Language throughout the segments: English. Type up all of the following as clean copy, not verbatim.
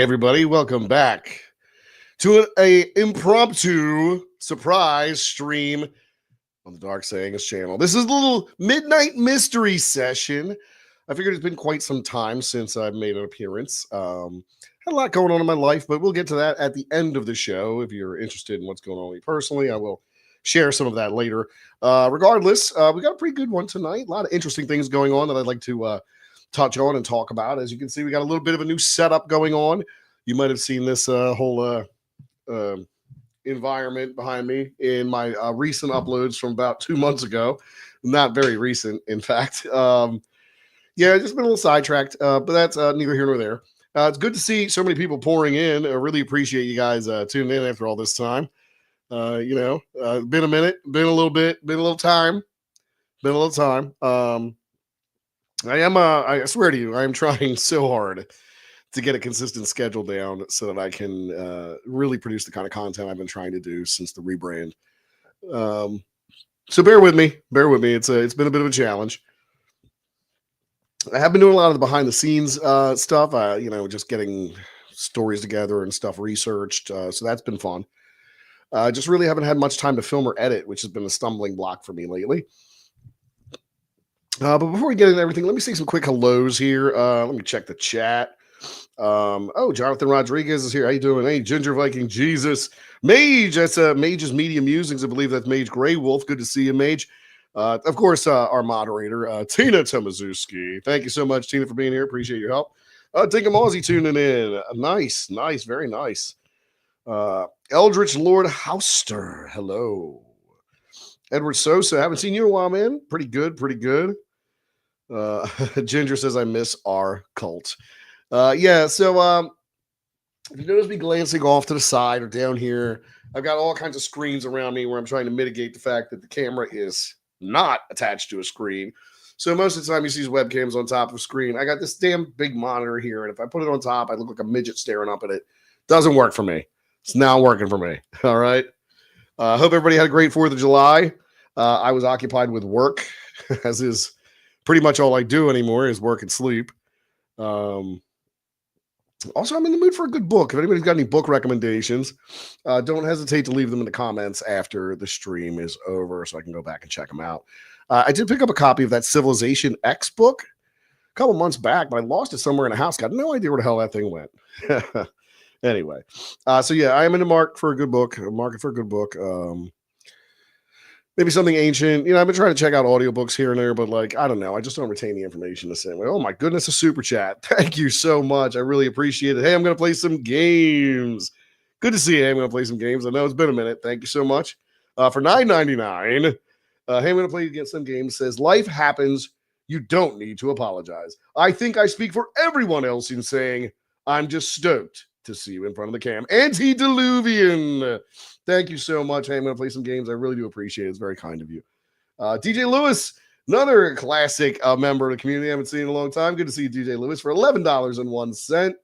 everybody. Welcome back to an impromptu surprise stream on the Dark Sayings channel. This is a little midnight mystery session. I figured it's been quite some time since I've made an appearance. Had a lot going on in my life, but we'll get to that at the end of the show. If you're interested in what's going on with me personally, I will share some of that later. Regardless, we got a pretty good one tonight. A lot of interesting things going on that I'd like to touch on and talk about. As you can see, we got a little bit of a new setup going on. You might have seen this whole environment behind me in my recent uploads from about 2 months ago. Not very recent, in fact. Yeah, just been a little sidetracked, but that's neither here nor there. It's good to see so many people pouring in. I really appreciate you guys tuning in after all this time. Been a minute, been a little bit, been a little time. I swear to you, I am trying so hard to get a consistent schedule down so that I can really produce the kind of content I've been trying to do since the rebrand. So bear with me. It's been a bit of a challenge. I have been doing a lot of the behind the scenes stuff, just getting stories together and stuff researched. So that's been fun. Just really haven't had much time to film or edit, which has been a stumbling block for me lately. But before we get into everything, let me say some quick hellos here. Let me check the chat. Jonathan Rodriguez is here. How you doing? Hey, Ginger Viking Jesus. Mage, that's Mage's Media Musings. I believe that's Mage Grey Wolf. Good to see you, Mage. Of course, our moderator, Tina Tomazuski. Thank you so much, Tina, for being here. Appreciate your help. Dinkum Aussie tuning in. Nice, very nice. Eldritch Lord Houster. Hello. Edward Sosa. Haven't seen you in a while, man. Pretty good. Ginger says, I miss our cult. So if you notice me glancing off to the side or down here, I've got all kinds of screens around me where I'm trying to mitigate the fact that the camera is not attached to a screen. So most of the time you see these webcams on top of a screen. I got this damn big monitor here, and if I put it on top, I look like a midget staring up at it. Doesn't work for me. It's now working for me. All right. Hope everybody had a great 4th of July. I was occupied with work, as is pretty much all I do anymore is work and sleep. Also, I'm in the mood for a good book. If anybody's got any book recommendations, don't hesitate to leave them in the comments after the stream is over so I can go back and check them out. I did pick up a copy of that Civilization X book a couple months back, but I lost it somewhere in a house. Got no idea where the hell that thing went. Anyway, I am in the market for a good book. Maybe something ancient. I've been trying to check out audiobooks here and there, but I don't know. I just don't retain the information the same way. Oh my goodness, a super chat. Thank you so much. I really appreciate it. Hey, I'm going to play some games. Good to see you. Hey, I'm going to play some games. I know it's been a minute. Thank you so much. For $9.99. Hey, I'm going to play against some games. Says, life happens. You don't need to apologize. I think I speak for everyone else in saying I'm just stoked to see you in front of the cam. Antediluvian. Thank you so much. Hey, I'm going to play some games. I really do appreciate it. It's very kind of you. DJ Lewis, another classic member of the community I haven't seen in a long time. Good to see you, DJ Lewis, for $11.01.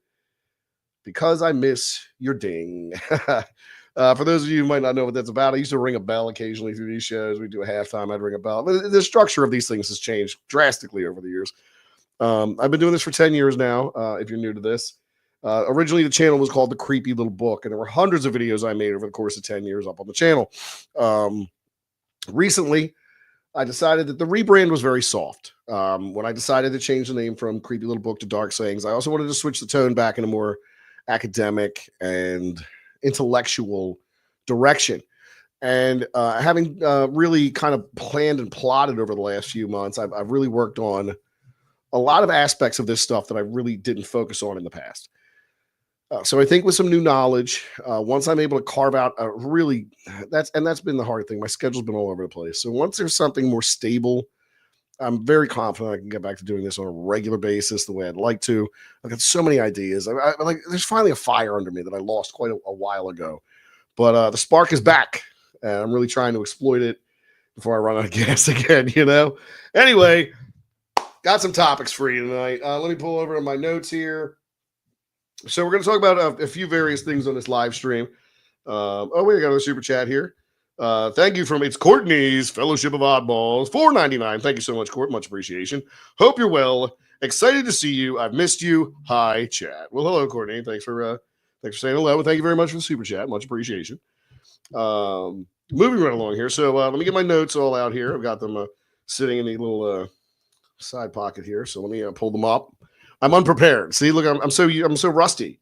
Because I miss your ding. For those of you who might not know what that's about, I used to ring a bell occasionally through these shows. We do a halftime. I'd ring a bell. But the structure of these things has changed drastically over the years. I've been doing this for 10 years now, if you're new to this. Originally, the channel was called The Creepy Little Book, and there were hundreds of videos I made over the course of 10 years up on the channel. Recently, I decided that the rebrand was very soft. When I decided to change the name from Creepy Little Book to Dark Sayings, I also wanted to switch the tone back in a more academic and intellectual direction. And having really kind of planned and plotted over the last few months, I've really worked on a lot of aspects of this stuff that I really didn't focus on in the past. So I think with some new knowledge, once I'm able to carve out that's been the hard thing. My schedule's been all over the place. So once there's something more stable, I'm very confident I can get back to doing this on a regular basis the way I'd like to. I've got so many ideas. There's finally a fire under me that I lost quite a while ago, but the spark is back, and I'm really trying to exploit it before I run out of gas again. Anyway, got some topics for you tonight. Let me pull over to my notes here. So we're going to talk about a few various things on this live stream. We got a super chat here. Thank you from It's Courtney's Fellowship of Oddballs, $4.99. Thank you so much, Court. Much appreciation. Hope you're well Excited to see you. I've missed you. Hi, chat. Well, hello, Courtney. Thanks for saying hello. Thank you very much for the super chat. Much appreciation. Moving right along here. So let me get my notes all out here. I've got them sitting in the little side pocket here. So let me pull them up. I'm unprepared. See, look, I'm so rusty.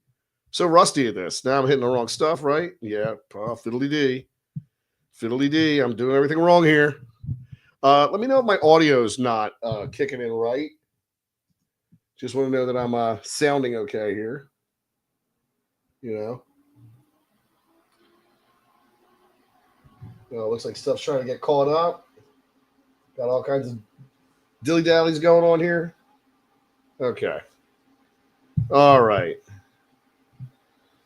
So rusty at this. Now I'm hitting the wrong stuff, right? Yeah. Fiddly dee. Fiddly dee. I'm doing everything wrong here. Let me know if my audio's not kicking in right. Just want to know that I'm sounding okay here. You know. Looks like stuff's trying to get caught up. Got all kinds of dilly-dallies going on here. Okay. All right.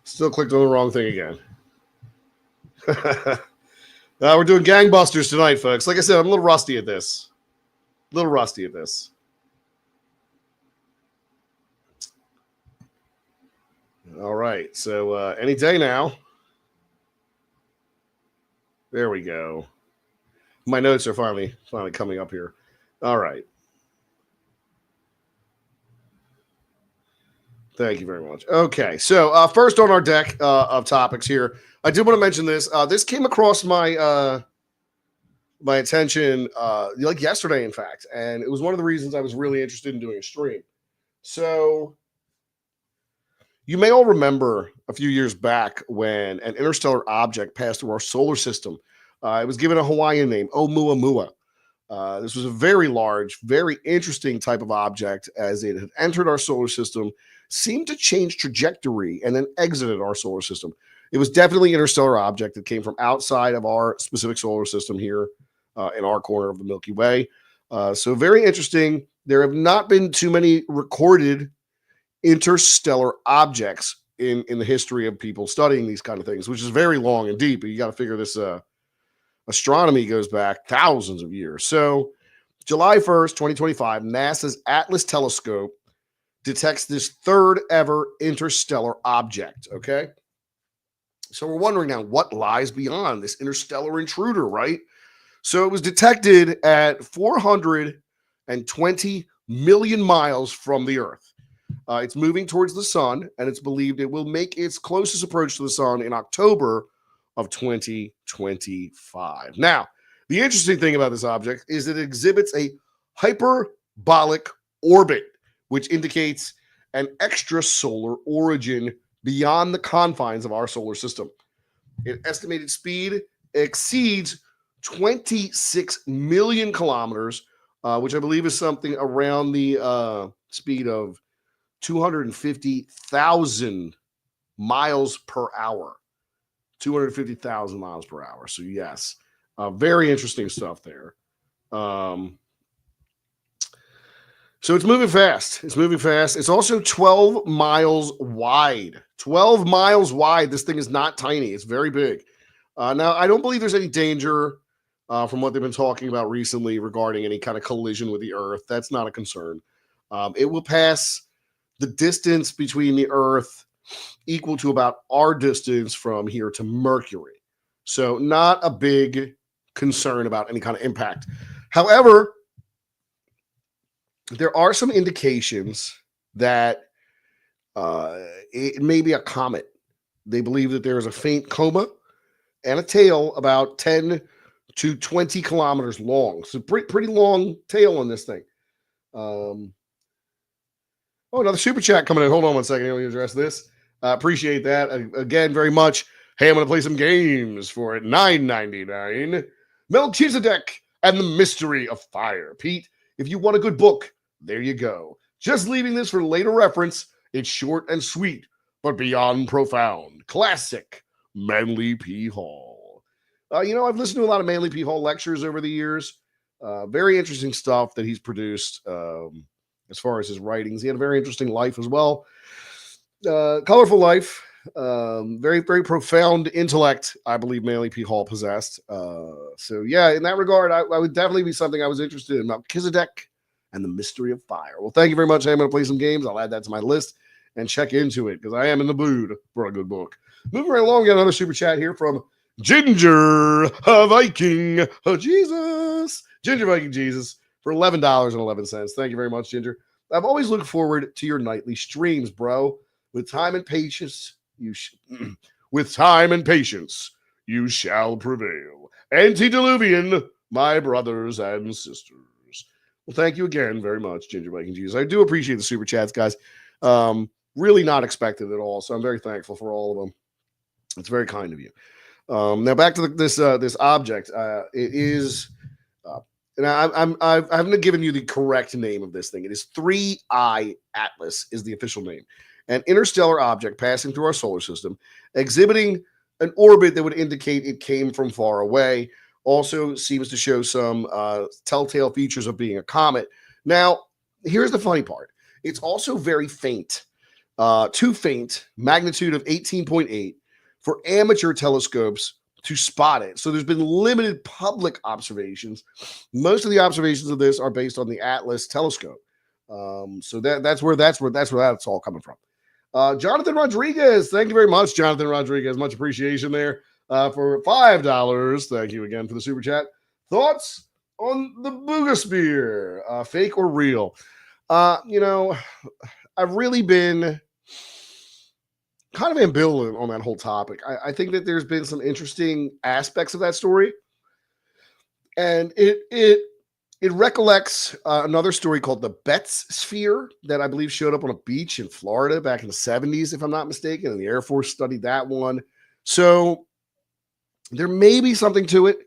Still clicked on the wrong thing again. We're doing gangbusters tonight, folks. Like I said, I'm a little rusty at this. All right. So any day now. There we go. My notes are finally coming up here. All right. Thank you very much. Okay, so first on our deck of topics here, I did want to mention this. This came across my my attention like yesterday, in fact, and it was one of the reasons I was really interested in doing a stream. So you may all remember a few years back when an interstellar object passed through our solar system. It was given a Hawaiian name, Oumuamua. This was a very large, very interesting type of object as it had entered our solar system, seemed to change trajectory, and then exited our solar system. It was definitely an interstellar object that came from outside of our specific solar system here in our corner of the Milky Way. So very interesting. There have not been too many recorded interstellar objects in the history of people studying these kind of things, which is very long and deep. You got to figure this astronomy goes back thousands of years. So July 1st, 2025, NASA's Atlas telescope detects this third ever interstellar object. Okay. So we're wondering now what lies beyond this interstellar intruder, right? So it was detected at 420 million miles from the Earth. It's moving towards the sun, and it's believed it will make its closest approach to the sun in October of 2025. Now, the interesting thing about this object is it exhibits a hyperbolic orbit, which indicates an extrasolar origin beyond the confines of our solar system. Its estimated speed exceeds 26 million kilometers, which I believe is something around the speed of 250,000 miles per hour. 250,000 miles per hour. So yes, very interesting stuff there. So it's moving fast. It's also 12 miles wide. 12 miles wide. This thing is not tiny. It's very big. Now, I don't believe there's any danger from what they've been talking about recently regarding any kind of collision with the Earth. That's not a concern. It will pass the distance between the Earth equal to about our distance from here to Mercury. So not a big concern about any kind of impact. However, there are some indications that it may be a comet. They believe that there is a faint coma and a tail about 10 to 20 kilometers long. So pretty long tail on this thing. Another super chat coming in. Hold on one second. Let me address this. Appreciate that. Again, very much. Hey, I'm going to play some games for $9.99. Melchizedek and the Mystery of Fire. Pete, if you want a good book, there you go. Just leaving this for later reference. It's short and sweet, but beyond profound. Classic Manly P. Hall. I've listened to a lot of Manly P. Hall lectures over the years. Very interesting stuff that he's produced as far as his writings. He had a very interesting life as well. Colorful life. Very, very profound intellect, I believe Manly P. Hall possessed. So, yeah, in that regard, I would definitely be something I was interested in. Melchizedek and the Mystery of Fire. Well, thank you very much. I'm going to play some games. I'll add that to my list and check into it because I am in the mood for a good book. Moving right along, got another super chat here from Ginger Viking Jesus. Ginger Viking Jesus for $11.11. Thank you very much, Ginger. I've always looked forward to your nightly streams, bro. With time and patience, with time and patience, you shall prevail. Antediluvian, my brothers and sisters. Well, thank you again very much, Ginger Bacon Jesus. I do appreciate the super chats, guys. Really not expected at all, so I'm very thankful for all of them. It's very kind of you. Now back to this object. It is, and I haven't given you the correct name of this thing. It is 3I Atlas is the official name. An interstellar object passing through our solar system, exhibiting an orbit that would indicate it came from far away. Also seems to show some telltale features of being a comet. Now, here's the funny part. It's also very faint, too faint, magnitude of 18.8 for amateur telescopes to spot it. So there's been limited public observations. Most of the observations of this are based on the Atlas telescope. So that's where that's all coming from. Jonathan Rodriguez, thank you very much, Jonathan Rodriguez. Much appreciation there for $5. Thank you again for the super chat. Thoughts on the Boogosphere, fake or real? I've really been kind of ambivalent on that whole topic. I think that there's been some interesting aspects of that story, and it recollects another story called the Betz Sphere that I believe showed up on a beach in Florida back in the 70s, if I'm not mistaken, and the Air Force studied that one. So there may be something to it.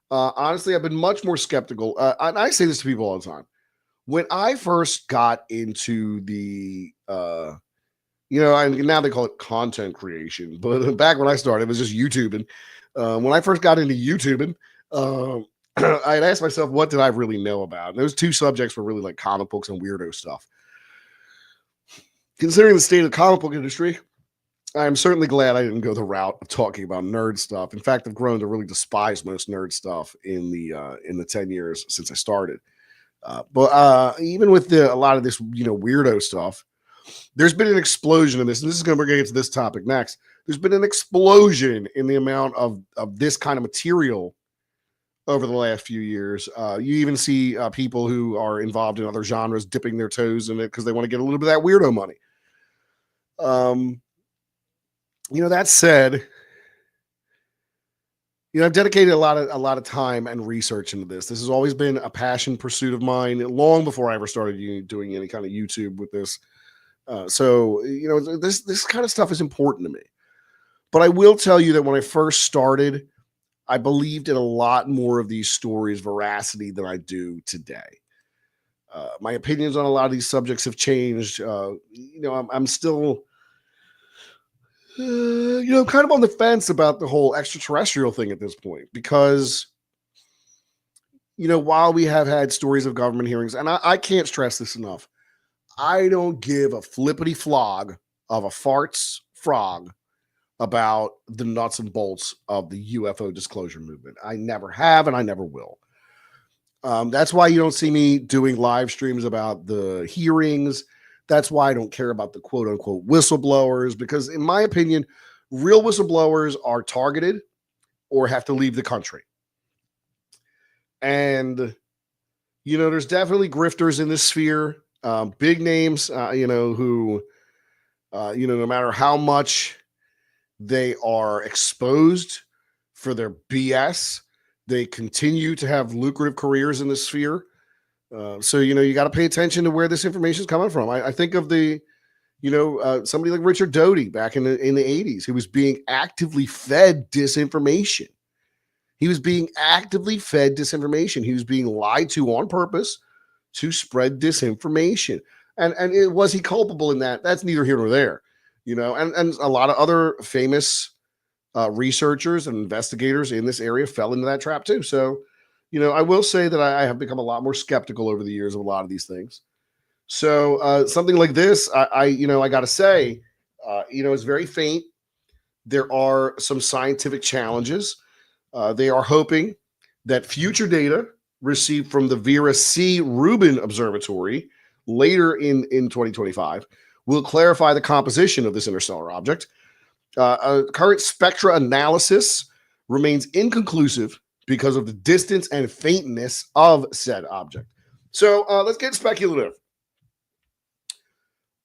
Honestly, I've been much more skeptical. And I say this to people all the time. When I first got into the, and now they call it content creation, but back when I started, it was just YouTubing. When I first got into YouTubing, I had asked myself, what did I really know about? And those two subjects were really like comic books and weirdo stuff. Considering the state of the comic book industry, I'm certainly glad I didn't go the route of talking about nerd stuff. In fact, I've grown to really despise most nerd stuff in the 10 years since I started. But even with a lot of this, weirdo stuff, there's been an explosion in this, and this is going to bring us to this topic next. There's been an explosion in the amount of this kind of material over the last few years. You even see people who are involved in other genres dipping their toes in it because they want to get a little bit of that weirdo money. That said, I've dedicated a lot of time and research into this. This has always been a passion pursuit of mine long before I ever started doing any kind of YouTube with this. So this kind of stuff is important to me. But I will tell you that when I first started, I believed in a lot more of these stories' veracity than I do today. My opinions on a lot of these subjects have changed. I'm still, kind of on the fence about the whole extraterrestrial thing at this point, because, while we have had stories of government hearings, and I can't stress this enough, I don't give a flippity flog of a farts frog about the nuts and bolts of the UFO disclosure movement. I never have, and I never will. That's why you don't see me doing live streams about the hearings. That's why I don't care about the quote unquote whistleblowers, because in my opinion, real whistleblowers are targeted or have to leave the country. And, there's definitely grifters in this sphere, big names, who, no matter how much they are exposed for their BS, they continue to have lucrative careers in this sphere. So, you got to pay attention to where this information is coming from. I think of somebody like Richard Doty back in the 80s, who was being actively fed disinformation. He was being lied to on purpose to spread disinformation. And was he culpable in that? That's neither here nor there. And a lot of other famous researchers and investigators in this area fell into that trap too. So, I will say that I have become a lot more skeptical over the years of a lot of these things. So something like this, I got to say, it's very faint. There are some scientific challenges. They are hoping that future data received from the Vera C. Rubin Observatory later in 2025 will clarify the composition of this interstellar object. Current spectra analysis remains inconclusive because of the distance and faintness of said object. So let's get speculative.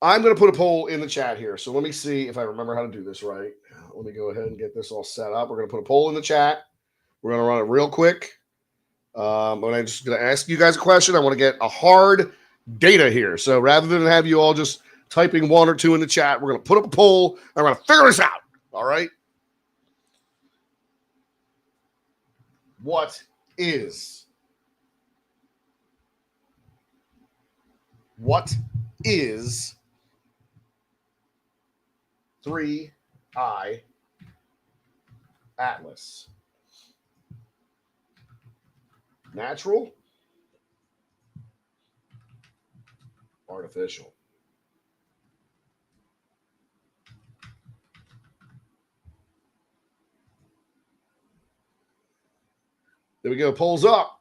I'm going to put a poll in the chat here. So let me see if I remember how to do this right. Let me go ahead and get this all set up. We're going to put a poll in the chat. We're going to run it real quick. But I'm just going to ask you guys a question. I want to get a hard data here. So rather than have you all just typing one or two in the chat, we're going to put up a poll and we're going to figure this out. All right. What is 3I Atlas? Natural? Artificial? There we go. Polls up.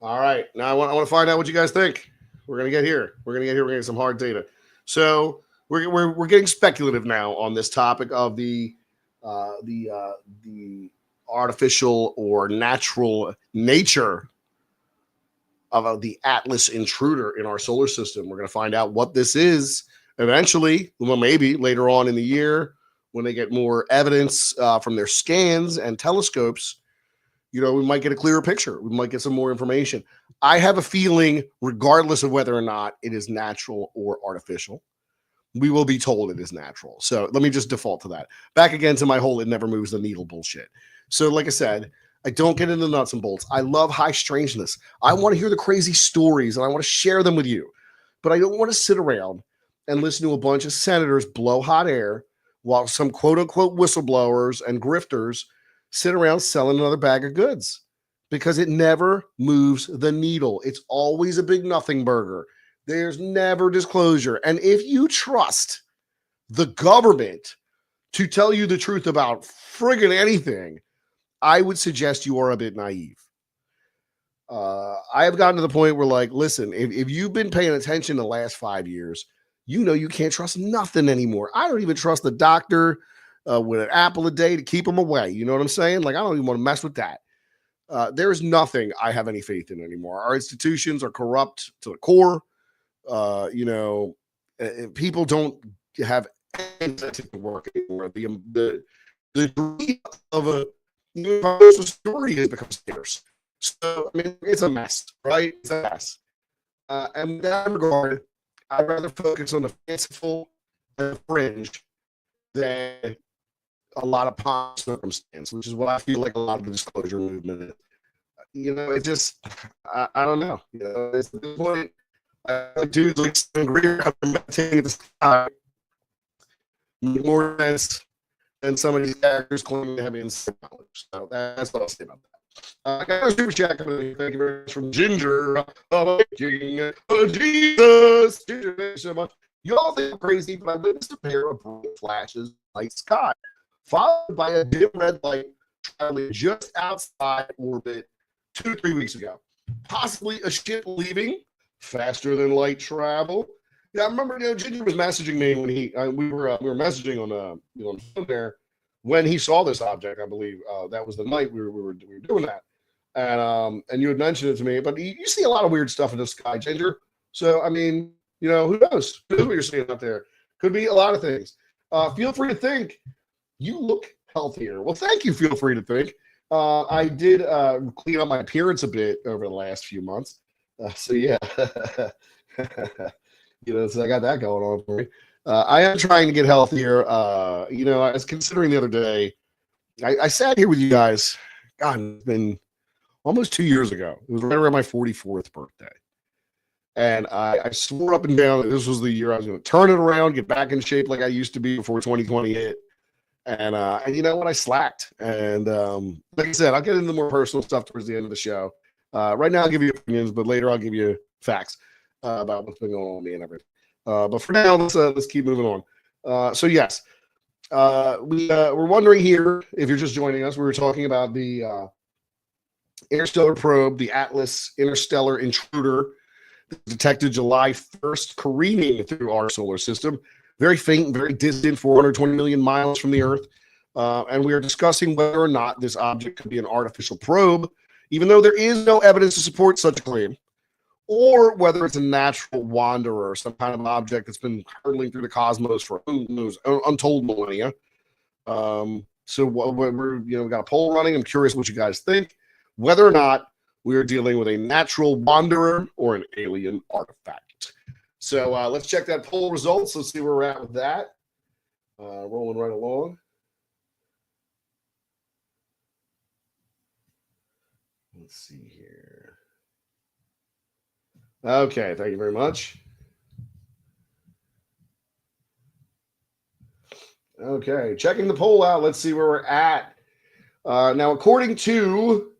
All right. Now I want to find out what you guys think. We're going to get here. We're going to get some hard data. So we're getting speculative now on this topic of the artificial or natural nature of the Atlas intruder in our solar system. We're going to find out what this is eventually. Well, maybe later on in the year when they get more evidence from their scans and telescopes. We might get a clearer picture. We might get some more information. I have a feeling, regardless of whether or not it is natural or artificial, we will be told it is natural. So let me just default to that. Back again to my whole it never moves the needle bullshit. So like I said, I don't get into nuts and bolts. I love high strangeness. I want to hear the crazy stories and I want to share them with you. But I don't want to sit around and listen to a bunch of senators blow hot air while some quote unquote whistleblowers and grifters sit around selling another bag of goods, because it never moves the needle. It's always a big nothing burger. There's never disclosure. And if you trust the government to tell you the truth about friggin' anything, I would suggest you are a bit naive. I have gotten to the point where, like, listen, if you've been paying attention the last 5 years, you can't trust nothing anymore. I don't even trust the doctor with an apple a day to keep them away. You know what I'm saying? Like, I don't even want to mess with that. There's nothing I have any faith in anymore. Our institutions are corrupt to the core. People don't have anything to work anymore. The degree of a universal story has become scarce. So, I mean, it's a mess, right? It's a mess. And in that regard, I'd rather focus on the fanciful and the fringe than a lot of pomp circumstance, which is what I feel like a lot of the disclosure movement is. It just, I don't know. It's the point. Dudes like Stan Greer have been meditating at the sky make more sense than some of these characters claiming to have insane knowledge. So that's what I'll say about that. I got a super chat coming in. Thank you very much from Ginger. King Jesus. Ginger, thank you so much. Y'all think I'm crazy, but I witnessed a pair of bright flashes in the night sky, followed by a dim red light traveling just outside orbit 2 to 3 weeks ago. Possibly a ship leaving faster than light travel. Yeah, I remember. Ginger was messaging me when we were messaging on the phone there when he saw this object. I believe that was the night we were doing that, and you had mentioned it to me. But you see a lot of weird stuff in the sky, Ginger. So I mean, who knows? Who knows what you're seeing out there? Could be a lot of things. Feel free to think. You look healthier. Well, thank you. Feel free to think. I did clean up my appearance a bit over the last few months. So yeah, so I got that going on for me. I am trying to get healthier. I was considering the other day, I sat here with you guys, God, it's been almost 2 years ago. It was right around my 44th birthday. And I swore up and down that this was the year I was going to turn it around, get back in shape like I used to be before 2020 hit. And you know what? I slacked. And like I said, I'll get into more personal stuff towards the end of the show. Right now, I'll give you opinions, but later I'll give you facts about what's been going on with me and everything. But for now, let's keep moving on. So yes, we're wondering here, if you're just joining us, we were talking about the interstellar probe, the Atlas Interstellar Intruder, detected July 1st, careening through our solar system. Very faint, very distant, 420 million miles from the Earth. And we are discussing whether or not this object could be an artificial probe, even though there is no evidence to support such a claim, or whether it's a natural wanderer, some kind of object that's been hurtling through the cosmos for who knows, untold millennia. So we're, we got a poll running. I'm curious what you guys think, whether or not we are dealing with a natural wanderer or an alien artifact. So let's check that poll results. Let's see where we're at with that. Rolling right along. Let's see here. Okay, thank you very much. Okay, checking the poll out. Let's see where we're at. Now, according to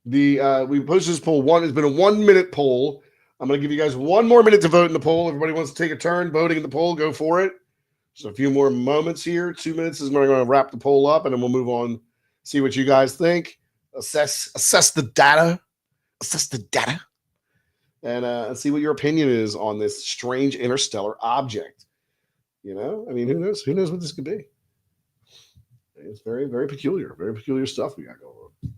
we posted this poll. It's been a 1 minute poll. I'm going to give you guys 1 more minute to vote in the poll. Everybody wants to take a turn voting in the poll, go for it. Just a few more moments here. 2 minutes is when I'm going to wrap the poll up, and then we'll move on, see what you guys think. Assess the data. Assess the data. And see what your opinion is on this strange interstellar object. I mean, who knows? Who knows what this could be? It's very, very peculiar stuff we got going on.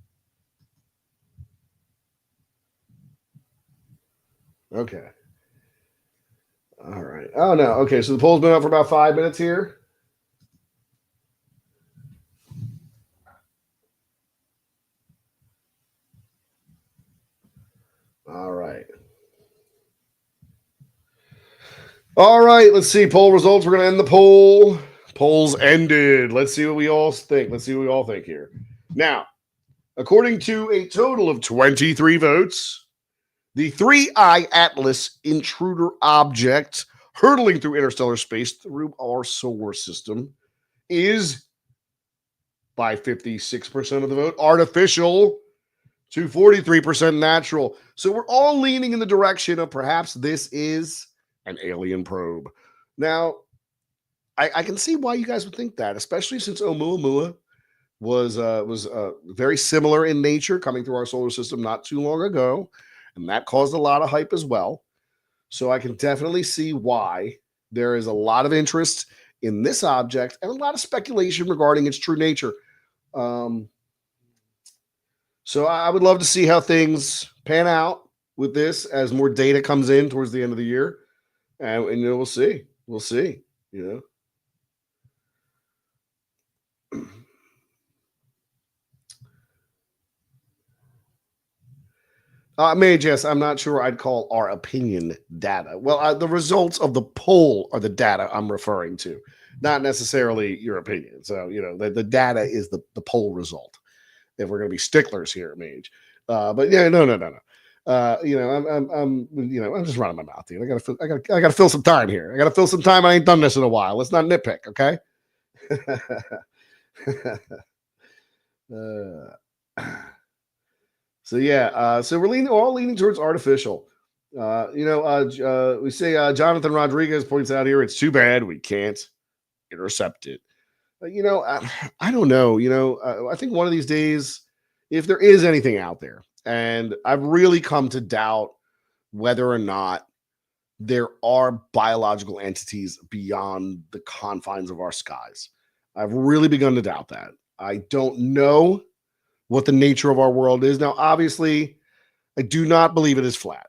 Okay. All right. Oh, no. Okay, so the poll's been up for about 5 minutes here. All right. All right, let's see. Poll results. We're going to end the poll. Polls ended. Let's see what we all think. Here. Now, according to a total of 23 votes, the 3I Atlas intruder object hurtling through interstellar space through our solar system is, by 56% of the vote, artificial to 43% natural. So we're all leaning in the direction of perhaps this is an alien probe. Now, I can see why you guys would think that, especially since Oumuamua was very similar in nature, coming through our solar system not too long ago, and that caused a lot of hype as well. So I can definitely see why there is a lot of interest in this object and a lot of speculation regarding its true nature. So I would love to see how things pan out with this as more data comes in towards the end of the year. And we'll see. Mage, yes, I'm not sure I'd call our opinion data. Well, the results of the poll are the data I'm referring to, not necessarily your opinion. So, the data is the poll result, if we're going to be sticklers here, Mage. But yeah, no. I'm just running my mouth here. I gotta fill some time here. I ain't done this in a while. Let's not nitpick, okay? So yeah, so we're all leaning towards artificial. We say Jonathan Rodriguez points out here, it's too bad we can't intercept it. I don't know. I think one of these days, if there is anything out there, and I've really come to doubt whether or not there are biological entities beyond the confines of our skies. I've really begun to doubt that. I don't know what the nature of our world is. Now, obviously, I do not believe it is flat.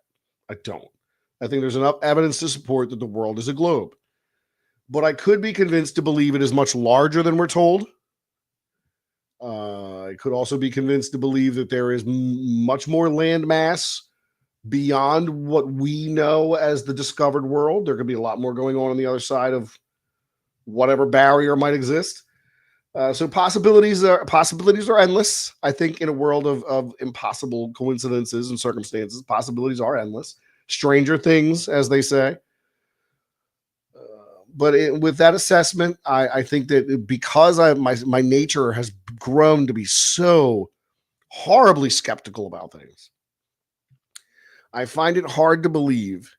I don't. I think there's enough evidence to support that the world is a globe. But I could be convinced to believe it is much larger than we're told. I could also be convinced to believe that there is much more land mass beyond what we know as the discovered world. There could be a lot more going on the other side of whatever barrier might exist. So possibilities are endless. I think in a world of impossible coincidences and circumstances, possibilities are endless. Stranger things, as they say. But with that assessment, I think that because my nature has grown to be so horribly skeptical about things, I find it hard to believe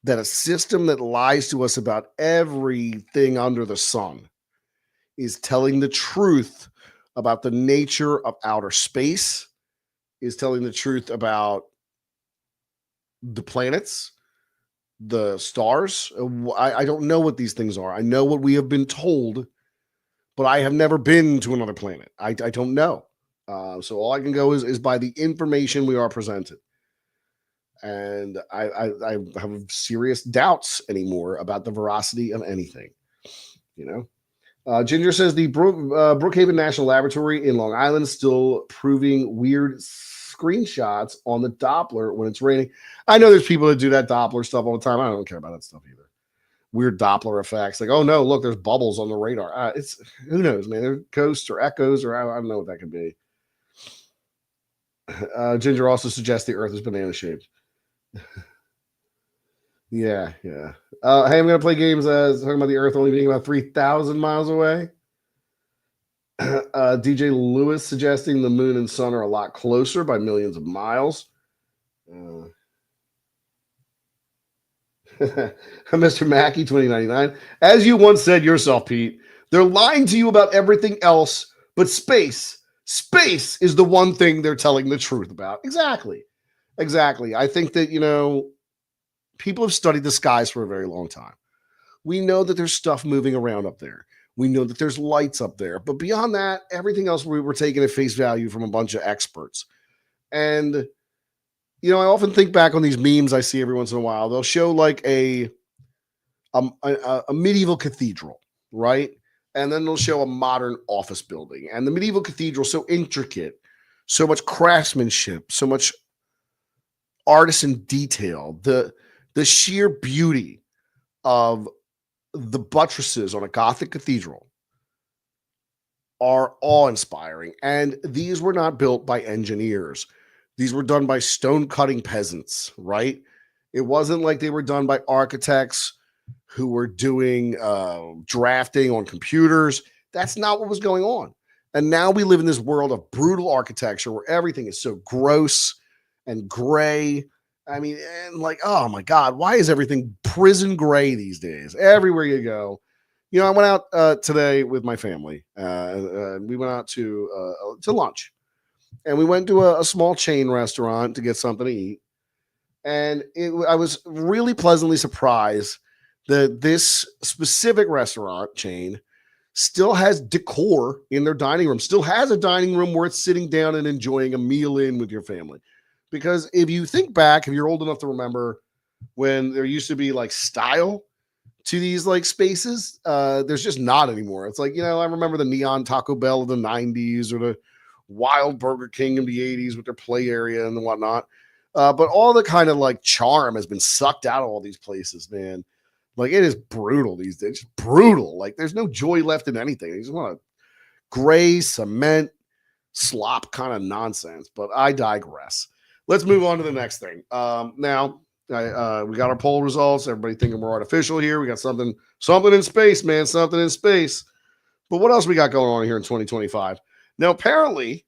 that a system that lies to us about everything under the sun is telling the truth about the nature of outer space, is telling the truth about the planets, the stars. I don't know what these things are. I know what we have been told, but I have never been to another planet. I don't know. So all I can go is by the information we are presented. And I have serious doubts anymore about the veracity of anything. You know, Ginger says the Brookhaven National Laboratory in Long Island still proving weird screenshots on the Doppler when it's raining. I know there's people that do that Doppler stuff all the time. I don't care about that stuff either. Weird Doppler effects, like, oh no, look, there's bubbles on the radar. It's who knows, man. They're ghosts or echoes, or I don't know what that could be. Ginger also suggests the Earth is banana shaped. Yeah. Hey, I'm gonna play games talking about the Earth only being about 3,000 miles away. DJ Lewis suggesting the moon and sun are a lot closer by millions of miles. Mr. Mackey 2099. As you once said yourself, Pete, they're lying to you about everything else, but space is the one thing they're telling the truth about. Exactly. I think that, people have studied the skies for a very long time. We know that there's stuff moving around up there. We know that there's lights up there. But beyond that, everything else we were taking at face value from a bunch of experts. And, I often think back on these memes I see every once in a while. They'll show like a medieval cathedral, right? And then they'll show a modern office building. And the medieval cathedral, so intricate, so much craftsmanship, so much artisan detail, the sheer beauty of the buttresses on a Gothic cathedral are awe-inspiring. And these were not built by engineers. These were done by stone-cutting peasants, right? It wasn't like they were done by architects who were doing drafting on computers. That's not what was going on. And now we live in this world of brutal architecture where everything is so gross and gray. I mean, and like, oh my God, why is everything prison gray these days? Everywhere you go. I went out today with my family. We went out to lunch. And we went to a small chain restaurant to get something to eat. And I was really pleasantly surprised that this specific restaurant chain still has decor in their dining room, still has a dining room worth sitting down and enjoying a meal in with your family. Because if you think back, if you're old enough to remember when there used to be like style to these like spaces, there's just not anymore. It's like, I remember the neon Taco Bell of the 90s or the Wild Burger King in the 80s with their play area and whatnot. But all the kind of like charm has been sucked out of all these places, man. Like it is brutal these days. Just brutal. Like there's no joy left in anything. You just want a gray cement slop kind of nonsense. But I digress. Let's move on to the next thing. Now we got our poll results. Everybody thinking we're artificial here. We got something in space, man. Something in space. But what else we got going on here in 2025? Now, apparently,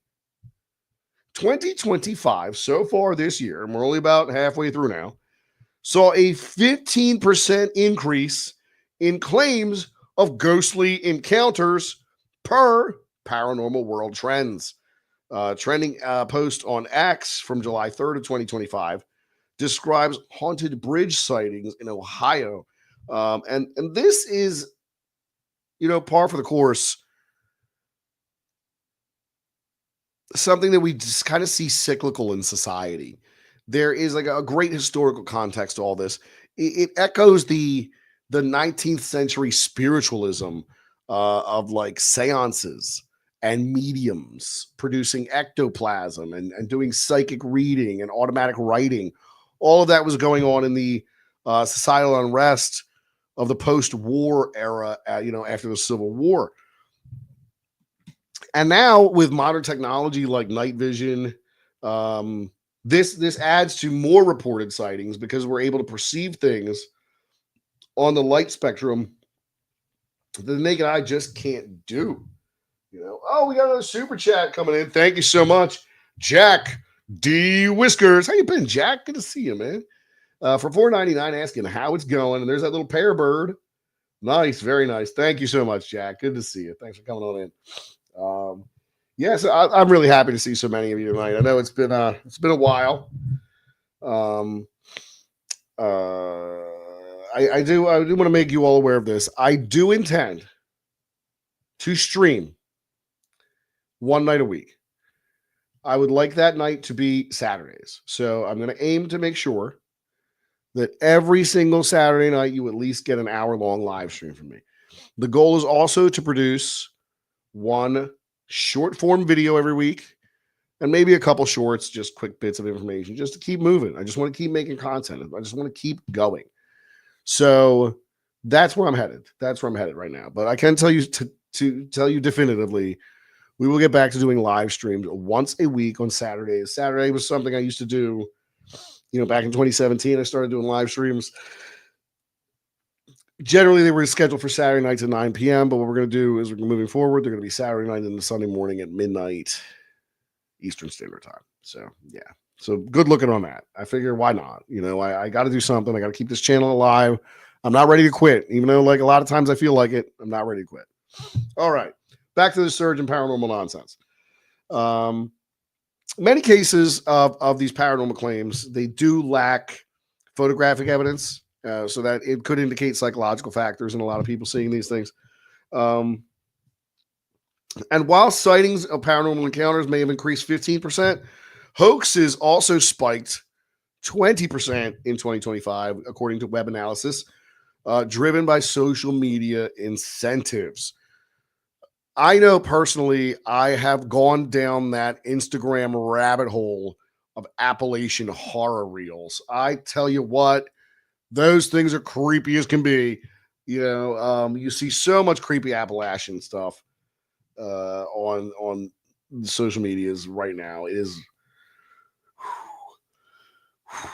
2025 so far this year, and we're only about halfway through now, saw a 15% increase in claims of ghostly encounters per Paranormal World Trends. Trending post on X from July 3rd of 2025 describes haunted bridge sightings in Ohio. And this is, par for the course, something that we just kind of see cyclical in society. There is like a great historical context to all this. It echoes the 19th century spiritualism of like seances and mediums producing ectoplasm and doing psychic reading and automatic writing. All of that was going on in the societal unrest of the post-war era, after the Civil War. And now with modern technology like night vision, this adds to more reported sightings because we're able to perceive things on the light spectrum that the naked eye just can't do. Oh, we got another super chat coming in. Thank you so much, Jack D. Whiskers. How you been, Jack? Good to see you, man. For $4.99, asking how it's going. And there's that little pear bird. Nice, very nice. Thank you so much, Jack. Good to see you. Thanks for coming on in. So I'm really happy to see so many of you tonight. I know it's been a while. I do want to make you all aware of this. I do intend to stream one night a week. I would like that night to be Saturdays. So I'm going to aim to make sure that every single Saturday night you at least get an hour-long live stream from me. The goal is also to produce one short-form video every week and maybe a couple shorts, just quick bits of information, just to keep moving. I just want to keep making content. I just want to keep going. So that's where I'm headed. That's where I'm headed right now. But I can tell you to tell you definitively, we will get back to doing live streams once a week on Saturdays. Saturday was something I used to do, back in 2017. I started doing live streams. Generally, they were scheduled for Saturday nights at 9 p.m. But what we're going to do is moving forward, they're going to be Saturday night and Sunday morning at midnight Eastern Standard Time. So, yeah. So good looking on that. I figure, why not? I got to do something. I got to keep this channel alive. I'm not ready to quit, even though like a lot of times I feel like it. I'm not ready to quit. All right. Back to the surge in paranormal nonsense. Many cases of these paranormal claims, they do lack photographic evidence, so that it could indicate psychological factors in a lot of people seeing these things. And while sightings of paranormal encounters may have increased 15%, hoaxes also spiked 20% in 2025, according to web analysis, driven by social media incentives. I know personally, I have gone down that Instagram rabbit hole of Appalachian horror reels. I tell you what, those things are creepy as can be. You see so much creepy Appalachian stuff on social medias right now. It is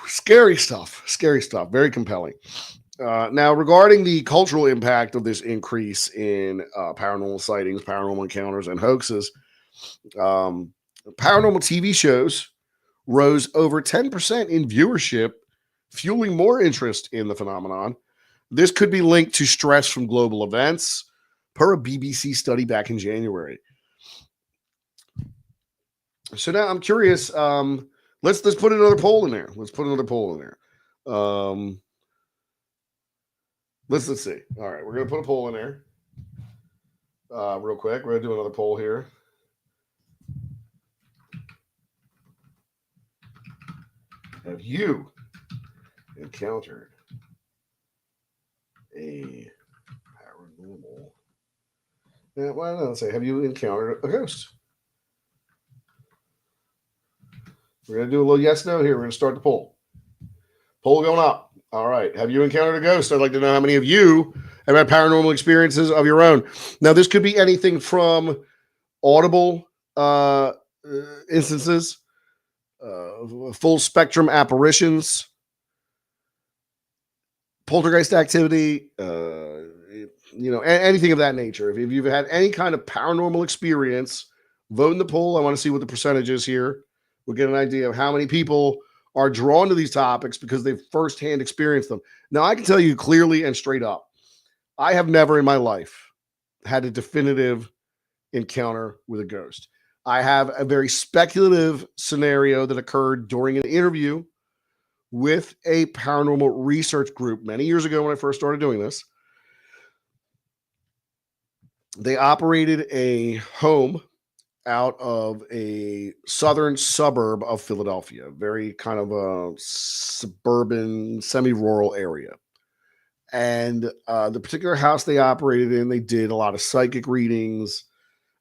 scary stuff. Very compelling. Now, regarding the cultural impact of this increase in paranormal sightings, paranormal encounters, and hoaxes, paranormal TV shows rose over 10% in viewership, fueling more interest in the phenomenon. This could be linked to stress from global events, per a BBC study back in January. So now I'm curious. Let's put another poll in there. Let's see. All right, we're going to put a poll in there real quick. We're going to do another poll here. Have you encountered a paranormal? Why not say, have you encountered a ghost? We're going to do a little yes, no here. We're going to start the poll. Poll going up. All right. Have you encountered a ghost? I'd like to know how many of you have had paranormal experiences of your own. Now, this could be anything from audible instances, full spectrum apparitions, poltergeist activity, anything of that nature. If you've had any kind of paranormal experience, vote in the poll. I want to see what the percentage is here. We'll get an idea of how many people are drawn to these topics because they've firsthand experienced them. Now, I can tell you clearly and straight up, I have never in my life had a definitive encounter with a ghost. I have a very speculative scenario that occurred during an interview with a paranormal research group many years ago when I first started doing this. They operated a home out of a southern suburb of Philadelphia, very kind of a suburban, semi-rural area. And the particular house they operated in, they did a lot of psychic readings.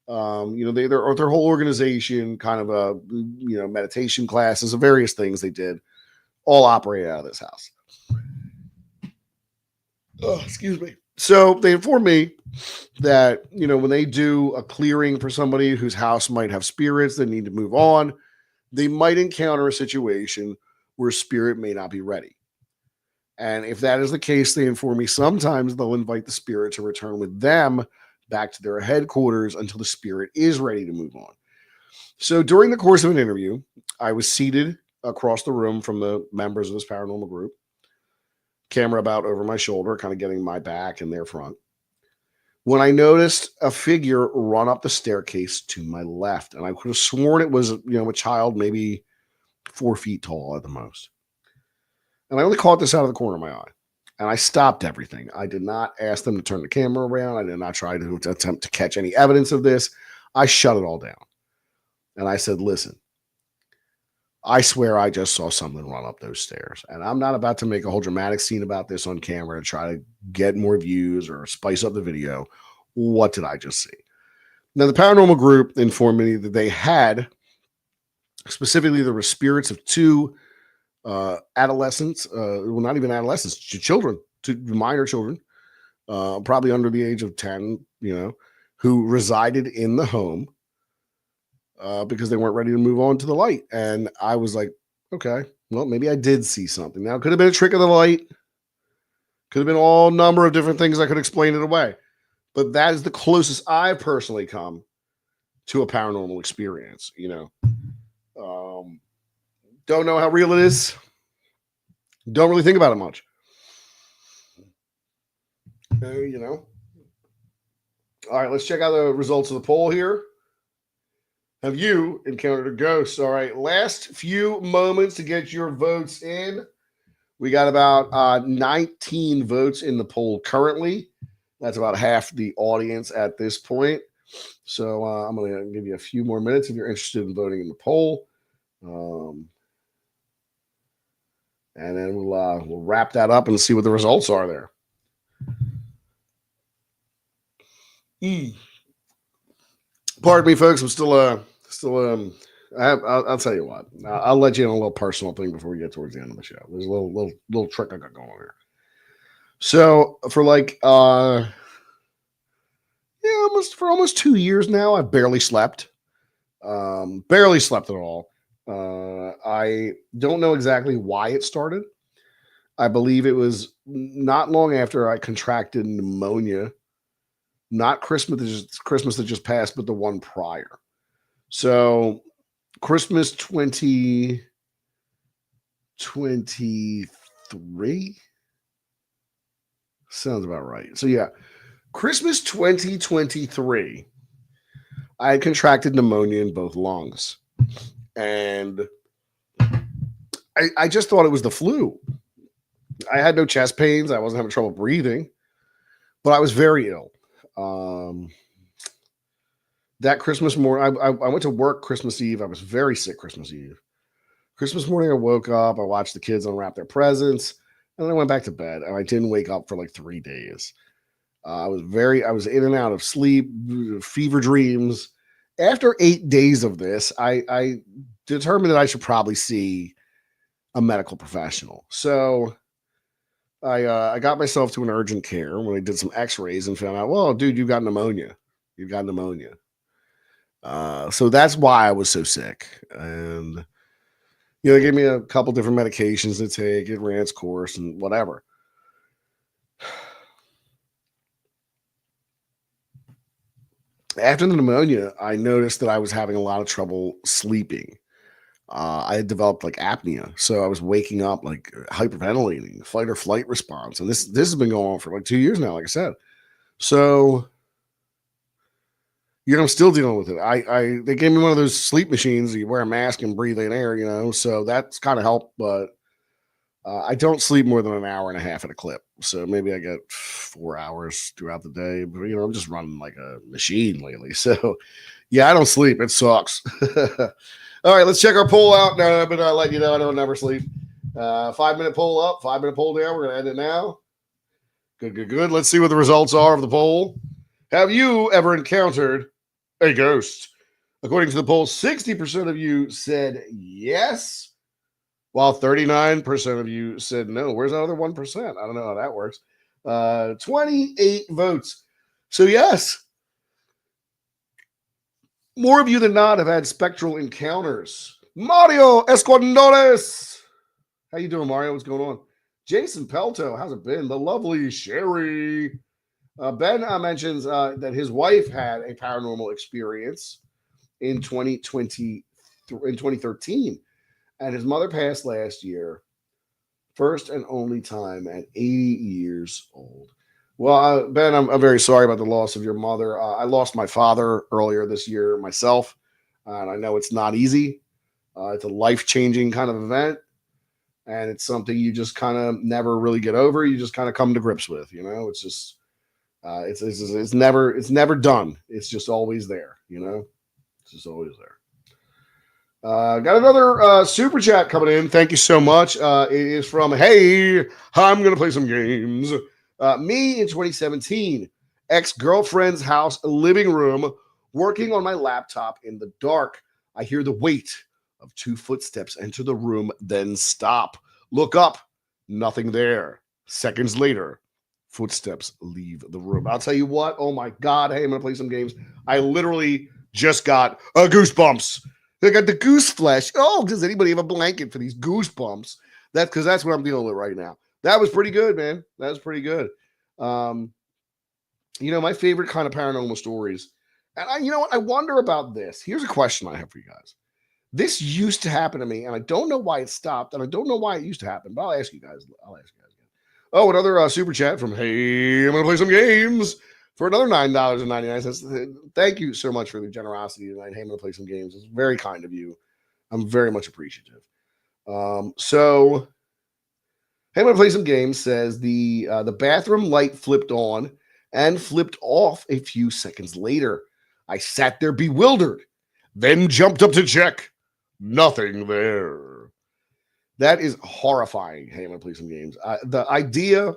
Their whole organization, kind of meditation classes, various things they did, all operated out of this house. Excuse me. So they informed me that, when they do a clearing for somebody whose house might have spirits that need to move on, they might encounter a situation where spirit may not be ready. And if that is the case, they inform me sometimes they'll invite the spirit to return with them back to their headquarters until the spirit is ready to move on. So during the course of an interview, I was seated across the room from the members of this paranormal group, camera about over my shoulder, kind of getting my back and their front, when I noticed a figure run up the staircase to my left. And I could have sworn it was, a child, maybe 4 feet tall at the most. And I only caught this out of the corner of my eye. And I stopped everything. I did not ask them to turn the camera around. I did not try to attempt to catch any evidence of this. I shut it all down. And I said, listen, I swear I just saw someone run up those stairs. And I'm not about to make a whole dramatic scene about this on camera to try to get more views or spice up the video. What did I just see? Now, the paranormal group informed me that they had, specifically, there were spirits of two adolescents, well, not even adolescents, children, two minor children, probably under the age of 10, who resided in the home because they weren't ready to move on to the light. And I was like, okay, well, maybe I did see something. Now, it could have been a trick of the light, could have been all number of different things I could explain it away. But that is the closest I've personally come to a paranormal experience, Don't know how real it is. Don't really think about it much. All right, let's check out the results of the poll here. Have you encountered a ghost? All right, last few moments to get your votes in. We got about 19 votes in the poll currently. That's about half the audience at this point. So I'm going to give you a few more minutes if you're interested in voting in the poll. And then we'll wrap that up and see what the results are there. Pardon me, folks. I'm still. I'll tell you what. I'll let you in a little personal thing before we get towards the end of the show. There's a little trick I got going on here. So for almost 2 years now, I've barely slept. Barely slept at all. I don't know exactly why it started. I believe it was not long after I contracted pneumonia. Not Christmas that just passed, but the one prior. So Christmas 2023 sounds about right. So yeah, Christmas 2023, I had contracted pneumonia in both lungs. And I just thought it was the flu. I had no chest pains. I wasn't having trouble breathing, but I was very ill. That Christmas morning, I went to work Christmas Eve. I was very sick Christmas Eve. Christmas morning, I woke up. I watched the kids unwrap their presents, and then I went back to bed. And I didn't wake up for like 3 days. I was in and out of sleep, fever dreams. After 8 days of this, I determined that I should probably see a medical professional. So I got myself to an urgent care when I did some x-rays and found out, well, dude, you got pneumonia. You've got pneumonia. So that's why I was so sick. And, they gave me a couple different medications to take. It ran its course and whatever. After the pneumonia, I noticed that I was having a lot of trouble sleeping. I had developed like apnea. So I was waking up like hyperventilating, fight or flight response. And this has been going on for like 2 years now, like I said. So, I'm still dealing with it. They gave me one of those sleep machines. You wear a mask and breathe in air, so that's kind of helped. But I don't sleep more than an hour and a half at a clip. So maybe I get 4 hours throughout the day. But, I'm just running like a machine lately. So, yeah, I don't sleep. It sucks. All right, let's check our poll out. No, but I'll let you know I don't never sleep. 5-minute poll up, 5-minute poll down. We're going to end it now. Good. Let's see what the results are of the poll. Have you ever encountered a ghost? According to the poll, 60% of you said yes, while 39% of you said no. Where's that other 1%? I don't know how that works. 28 votes. So yes, more of you than not have had spectral encounters. Mario Escondores. How you doing, Mario? What's going on? Jason Pelto, how's it been? The lovely Sherry. Ben mentions that his wife had a paranormal experience in 2013, and his mother passed last year. First and only time at 80 years old. Well, Ben, I'm very sorry about the loss of your mother. I lost my father earlier this year myself, and I know it's not easy. It's a life-changing kind of event, and it's something you just kind of never really get over. You just kind of come to grips with, It's just, it's never done. It's just always there, It's just always there. Got another super chat coming in. Thank you so much. It is from Hey, I'm gonna play some games. Me in 2017, ex-girlfriend's house living room, working on my laptop in the dark. I hear the weight of 2 footsteps enter the room, then stop. Look up, nothing there. Seconds later, footsteps leave the room. I'll tell you what. Oh my God. Hey, I'm gonna play some games. I literally just got a goosebumps. They got the goose flesh. Oh, does anybody have a blanket for these goosebumps? That's because that's what I'm dealing with right now. That was pretty good, man. That was pretty good. Um, my favorite kind of paranormal stories. And you know what? I wonder about this. Here's a question I have for you guys. This used to happen to me, and I don't know why it stopped, and I don't know why it used to happen. But I'll ask you guys. Again. Oh, another super chat from Hey, I'm gonna play some games for another $9.99. Thank you so much for the generosity tonight. Hey, I'm gonna play some games. It's very kind of you. I'm very much appreciative. So Hey, I'm gonna play some games. Says the bathroom light flipped on and flipped off a few seconds later. I sat there bewildered, then jumped up to check. Nothing there. That is horrifying. Hey, I'm gonna play some games. The idea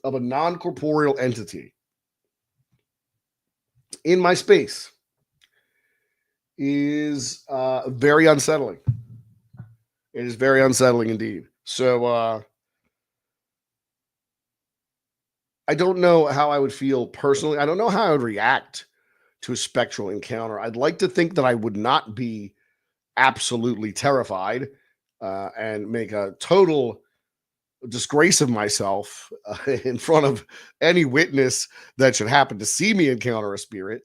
of a non-corporeal entity in my space is very unsettling. It is very unsettling indeed. So I don't know how I would feel personally. I don't know how I would react to a spectral encounter. I'd like to think that I would not be absolutely terrified and make a total disgrace of myself in front of any witness that should happen to see me encounter a spirit.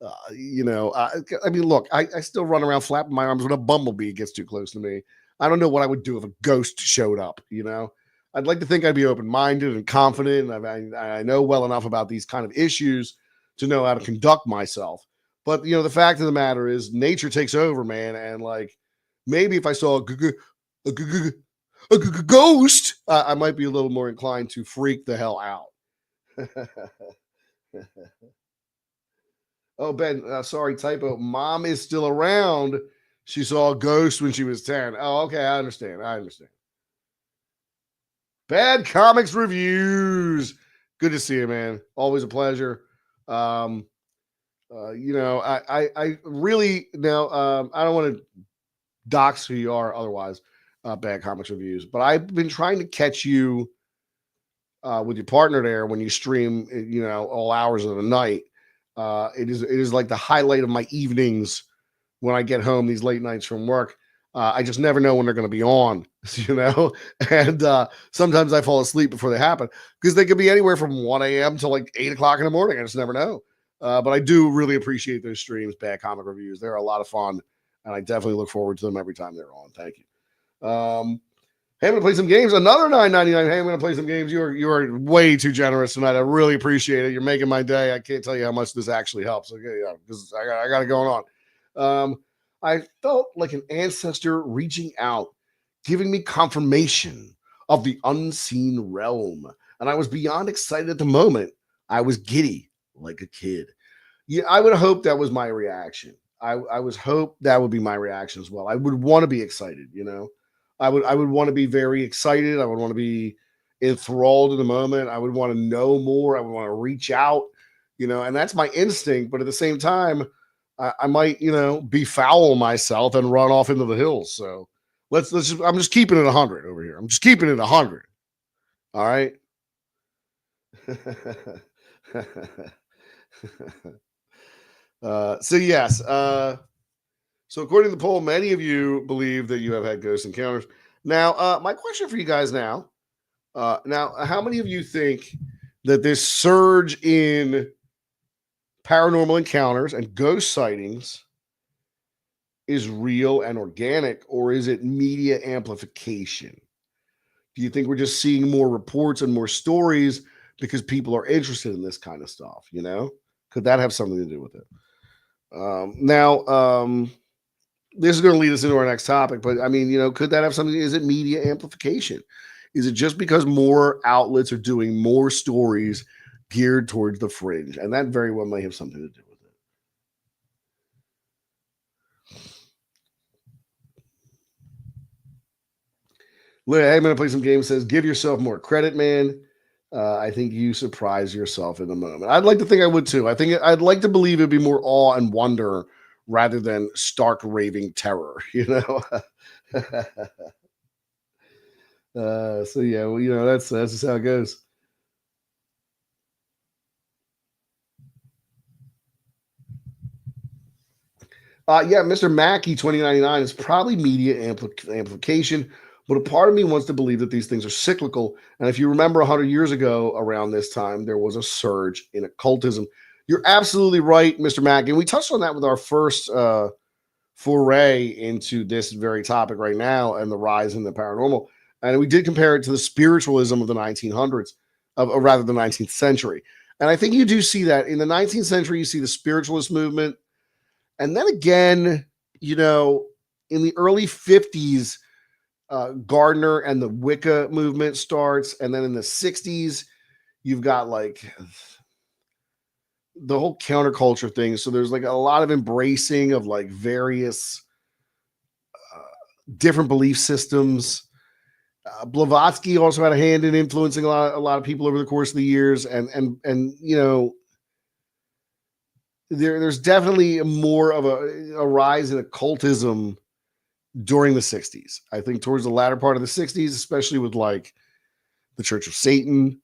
I mean, look, I still run around flapping my arms when a bumblebee gets too close to me. I don't know what I would do if a ghost showed up, I'd like to think I'd be open-minded and confident. And I know well enough about these kind of issues to know how to conduct myself. But, the fact of the matter is nature takes over, man. And like, maybe if I saw a ghost, I might be a little more inclined to freak the hell out. Oh, Ben, sorry, typo. Mom is still around. She saw a ghost when she was 10. Oh, okay, I understand. Bad Comics Reviews. Good to see you, man. Always a pleasure. I really now I don't want to dox who you are otherwise, Bad Comics Reviews, but I've been trying to catch you with your partner there when you stream, all hours of the night. It is like the highlight of my evenings when I get home these late nights from work. I just never know when they're going to be on, and sometimes I fall asleep before they happen because they could be anywhere from 1 a.m. to like 8 o'clock in the morning. I just never know. But I do really appreciate those streams, Bad Comic Reviews. They're a lot of fun, and I definitely look forward to them every time they're on. Thank you. Hey, I'm gonna play some games. Another $9.99. Hey, I'm gonna play some games. You are way too generous tonight. I really appreciate it. You're making my day. I can't tell you how much this actually helps. Okay, yeah, because I got it going on. I felt like an ancestor reaching out, giving me confirmation of the unseen realm, and I was beyond excited at the moment. I was giddy like a kid. Yeah, I would hope that was my reaction. I was hope that would be my reaction as well. I would want to be excited. I would want to be very excited. I would want to be enthralled in the moment. I would want to know more. I would want to reach out, and that's my instinct. But at the same time, I might, befoul myself and run off into the hills. So I'm just keeping it 100 over here. I'm just keeping it 100. All right. So yes. So according to the poll, many of you believe that you have had ghost encounters. Now, my question for you guys now, how many of you think that this surge in paranormal encounters and ghost sightings is real and organic, or is it media amplification? Do you think we're just seeing more reports and more stories because people are interested in this kind of stuff? Could that have something to do with it? This is going to lead us into our next topic, but I mean, could that have something? Is it media amplification? Is it just because more outlets are doing more stories geared towards the fringe? And that very well may have something to do with Hey, I'm gonna play some games. Says, give yourself more credit, man. I think you surprise yourself in the moment. I'd like to think I would too. I think I'd like to believe it'd be more awe and wonder rather than stark raving terror. You know. So yeah, well, that's just how it goes. Yeah, Mr. Mackey 2099 is probably media amplification, but a part of me wants to believe that these things are cyclical. And if you remember 100 years ago around this time, there was a surge in occultism. You're absolutely right, Mr. Mackey. And we touched on that with our first foray into this very topic right now and the rise in the paranormal. And we did compare it to the spiritualism of the 1900s, or rather the 19th century. And I think you do see that in the 19th century, you see the spiritualist movement, and then again, you know, in the early 50s, Gardner and the Wicca movement starts. And then in the 60s, you've got like the whole counterculture thing. So there's like a lot of embracing of like various different belief systems. Blavatsky also had a hand in influencing a lot of people over the course of the years, and there's definitely more of a rise in occultism during the 60s. I think towards the latter part of the 60s, especially with like the Church of Satan,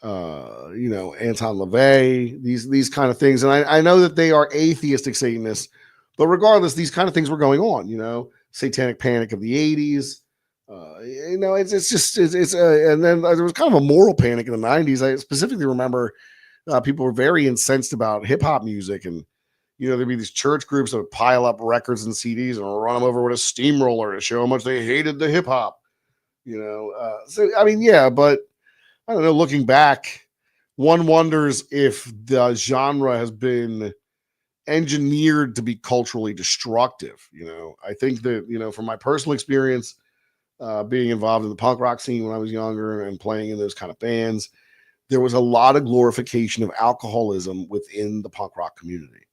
Anton LaVey, these kind of things. And I know that they are atheistic Satanists, but regardless, these kind of things were going on, satanic panic of the 80s. And then there was kind of a moral panic in the 90s. I specifically remember people were very incensed about hip hop music, and there'd be these church groups that would pile up records and CDs and run them over with a steamroller to show how much they hated the hip hop. So I mean, yeah, but I don't know. Looking back, one wonders if the genre has been engineered to be culturally destructive. I think that from my personal experience, being involved in the punk rock scene when I was younger and playing in those kind of bands, there was a lot of glorification of alcoholism within the punk rock community.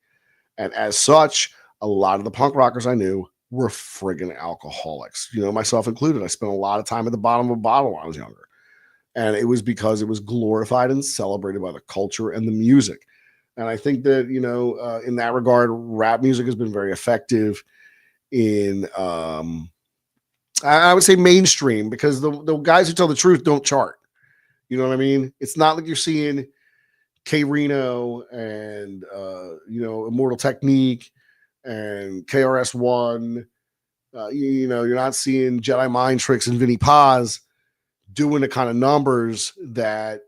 And as such, a lot of the punk rockers I knew were friggin' alcoholics, myself included. I spent a lot of time at the bottom of a bottle when I was younger. And it was because it was glorified and celebrated by the culture and the music. And I think that, in that regard, rap music has been very effective in, I would say mainstream, because the guys who tell the truth don't chart. You know what I mean? It's not like you're seeing K Reno and Immortal Technique and KRS-One. You're not seeing Jedi Mind Tricks and Vinnie Paz doing the kind of numbers that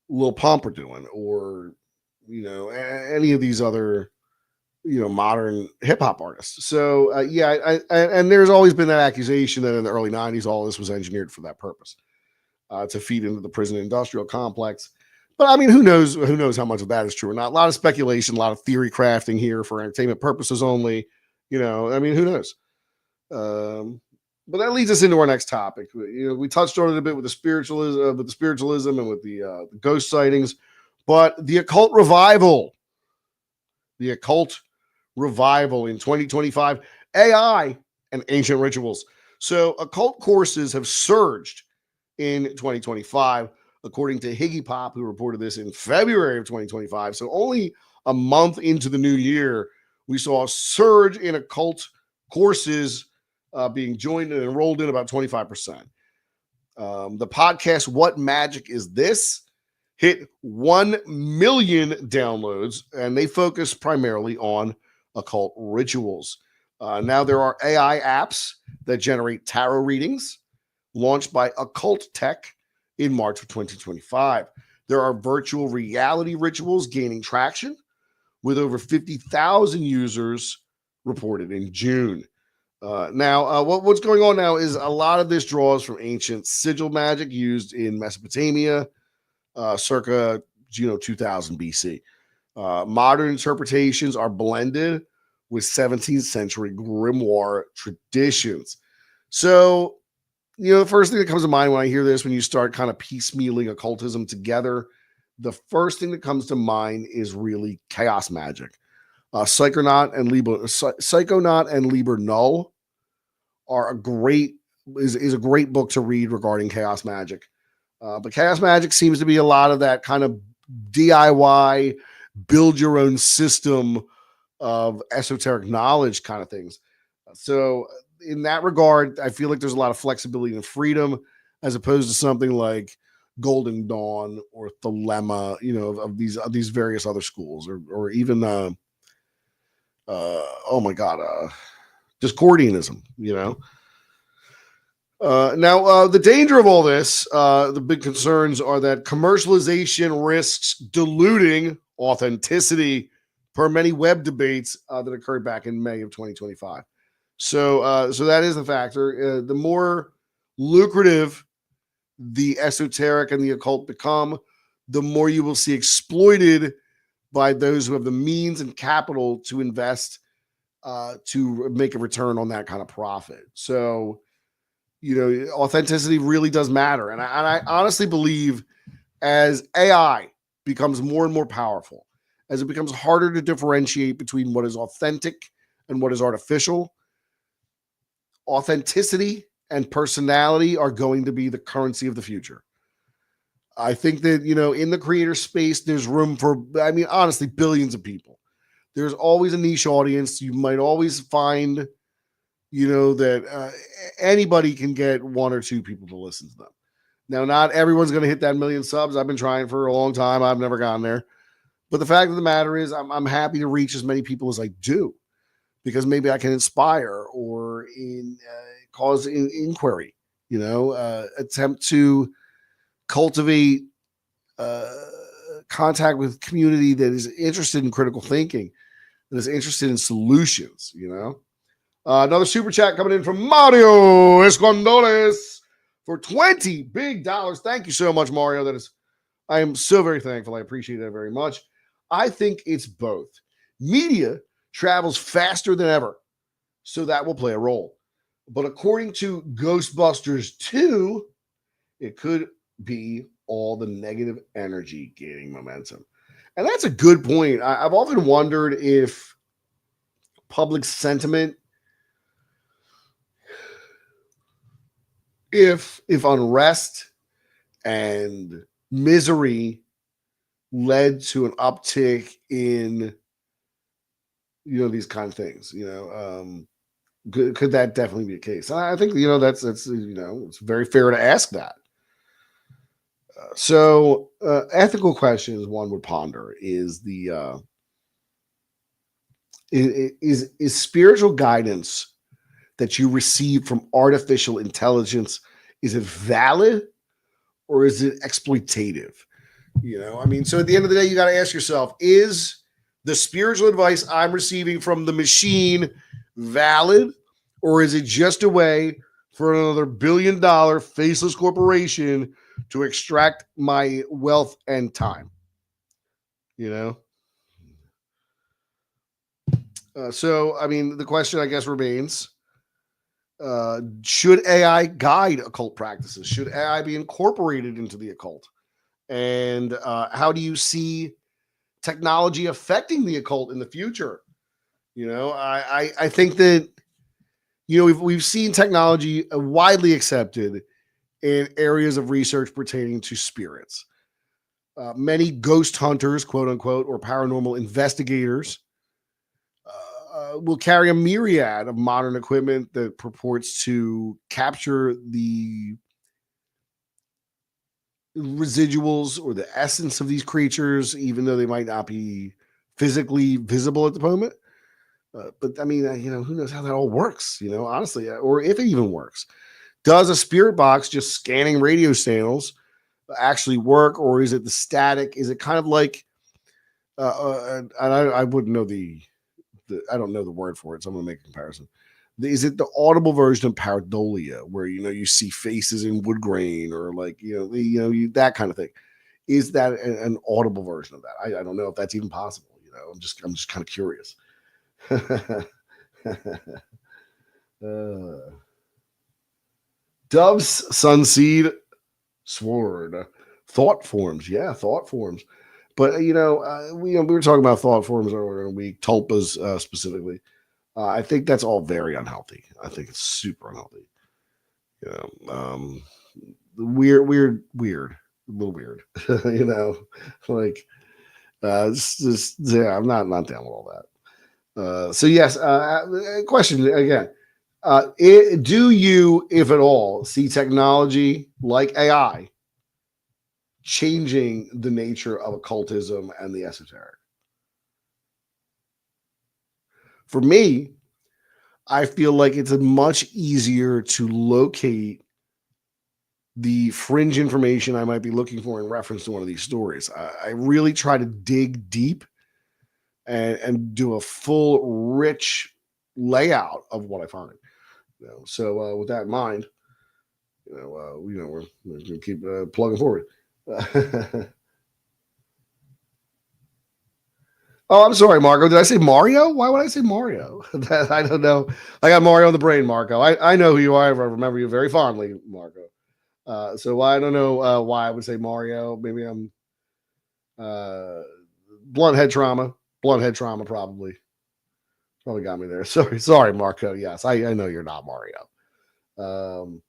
Lil Pump are doing, or any of these other modern hip hop artists. So and there's always been that accusation that in the early 90s all this was engineered for that purpose. To feed into the prison industrial complex. But I mean, who knows how much of that is true or not? A lot of speculation, a lot of theory crafting here for entertainment purposes only. I mean, who knows? But that leads us into our next topic. We touched on it a bit with the spiritualism, and with the ghost sightings, but the occult revival in 2025, AI and ancient rituals. So occult courses have surged in 2025, according to Higgy Pop, who reported this in February of 2025. So only a month into the new year, we saw a surge in occult courses being joined and enrolled in about 25%. The podcast, What Magic Is This?, hit 1 million downloads, and they focus primarily on occult rituals. Now there are AI apps that generate tarot readings, launched by Occult Tech in March of 2025. There are virtual reality rituals gaining traction, with over 50,000 users reported in June. What's going on now is a lot of this draws from ancient sigil magic used in Mesopotamia, circa 2000 BC. Modern interpretations are blended with 17th century grimoire traditions. So, the first thing that comes to mind when I hear this, when you start kind of piecemealing occultism together, the first thing that comes to mind is really chaos magic. Psychonaut and Liber Null are a great is a great book to read regarding chaos magic. But chaos magic seems to be a lot of that kind of DIY, build your own system of esoteric knowledge kind of things. So, in that regard, I feel like there's a lot of flexibility and freedom as opposed to something like Golden Dawn or Thelema, of these various other schools, or even oh my god, Discordianism. Now, the danger of all this, the big concerns are that commercialization risks diluting authenticity per many web debates that occurred back in May of 2025. So that is the factor. The more lucrative the esoteric and the occult become, the more you will see exploited by those who have the means and capital to invest to make a return on that kind of profit. So, authenticity really does matter. And I honestly believe as AI becomes more and more powerful, as it becomes harder to differentiate between what is authentic and what is artificial, authenticity and personality are going to be the currency of the future. I think that, in the creator space, there's room for, honestly, billions of people. There's always a niche audience. You might always find, that anybody can get one or two people to listen to them. Now, not everyone's going to hit that million subs. I've been trying for a long time. I've never gotten there. But the fact of the matter is, I'm happy to reach as many people as I do, because maybe I can inspire or cause inquiry, attempt to cultivate contact with community that is interested in critical thinking, that is interested in solutions, Another super chat coming in from Mario Escondoles for $20 big. Thank you so much, Mario. I am so very thankful. I appreciate that very much. I think it's both. Media travels faster than ever, so that will play a role. But according to Ghostbusters 2, it could be all the negative energy gaining momentum. And that's a good point. I've often wondered if public sentiment, if unrest and misery led to an uptick in these kind of things, could that definitely be the case? I think that's it's very fair to ask that. So ethical questions one would ponder is is spiritual guidance that you receive from artificial intelligence, is it valid or is it exploitative? So at the end of the day, you got to ask yourself, is the spiritual advice I'm receiving from the machine valid, or is it just a way for another billion-dollar faceless corporation to extract my wealth and time? So the question, I guess, remains, should AI guide occult practices? Should AI be incorporated into the occult? And how do you see technology affecting the occult in the future? I think that we've seen technology widely accepted in areas of research pertaining to spirits. Many ghost hunters, quote unquote, or paranormal investigators will carry a myriad of modern equipment that purports to capture the residuals or the essence of these creatures, even though they might not be physically visible at the moment. But who knows how that all works, honestly, or if it even works. Does a spirit box just scanning radio channels actually work, or is it the static? Is it kind of like, and I wouldn't know I don't know the word for it, so I'm going to make a comparison. Is it the audible version of pareidolia, where you see faces in wood grain, or like that kind of thing? Is that an audible version of that? I don't know if that's even possible. I'm just kind of curious. Dove's Sunseed Sword, thought forms, thought forms. But we were talking about thought forms earlier in the week, tulpas specifically. I think that's all very unhealthy. I think it's super unhealthy. You know, weird, a little weird. you know, like it's just yeah, I'm not down with all that. So yes, question again. Do you, if at all, see technology like AI changing the nature of occultism and the esoteric? For me, I feel like it's much easier to locate the fringe information I might be looking for in reference to one of these stories. I really try to dig deep and do a full, rich layout of what I find. So with that in mind, we're going to keep plugging forward. Oh, I'm sorry, Marco. Did I say Mario? Why would I say Mario? I don't know. I got Mario in the brain, Marco. I know who you are. I remember you very fondly, Marco. So I don't know why I would say Mario. Maybe I'm uh, blunt head trauma. Blunt head trauma probably got me there. Sorry, Marco. Yes, I know you're not Mario. Um,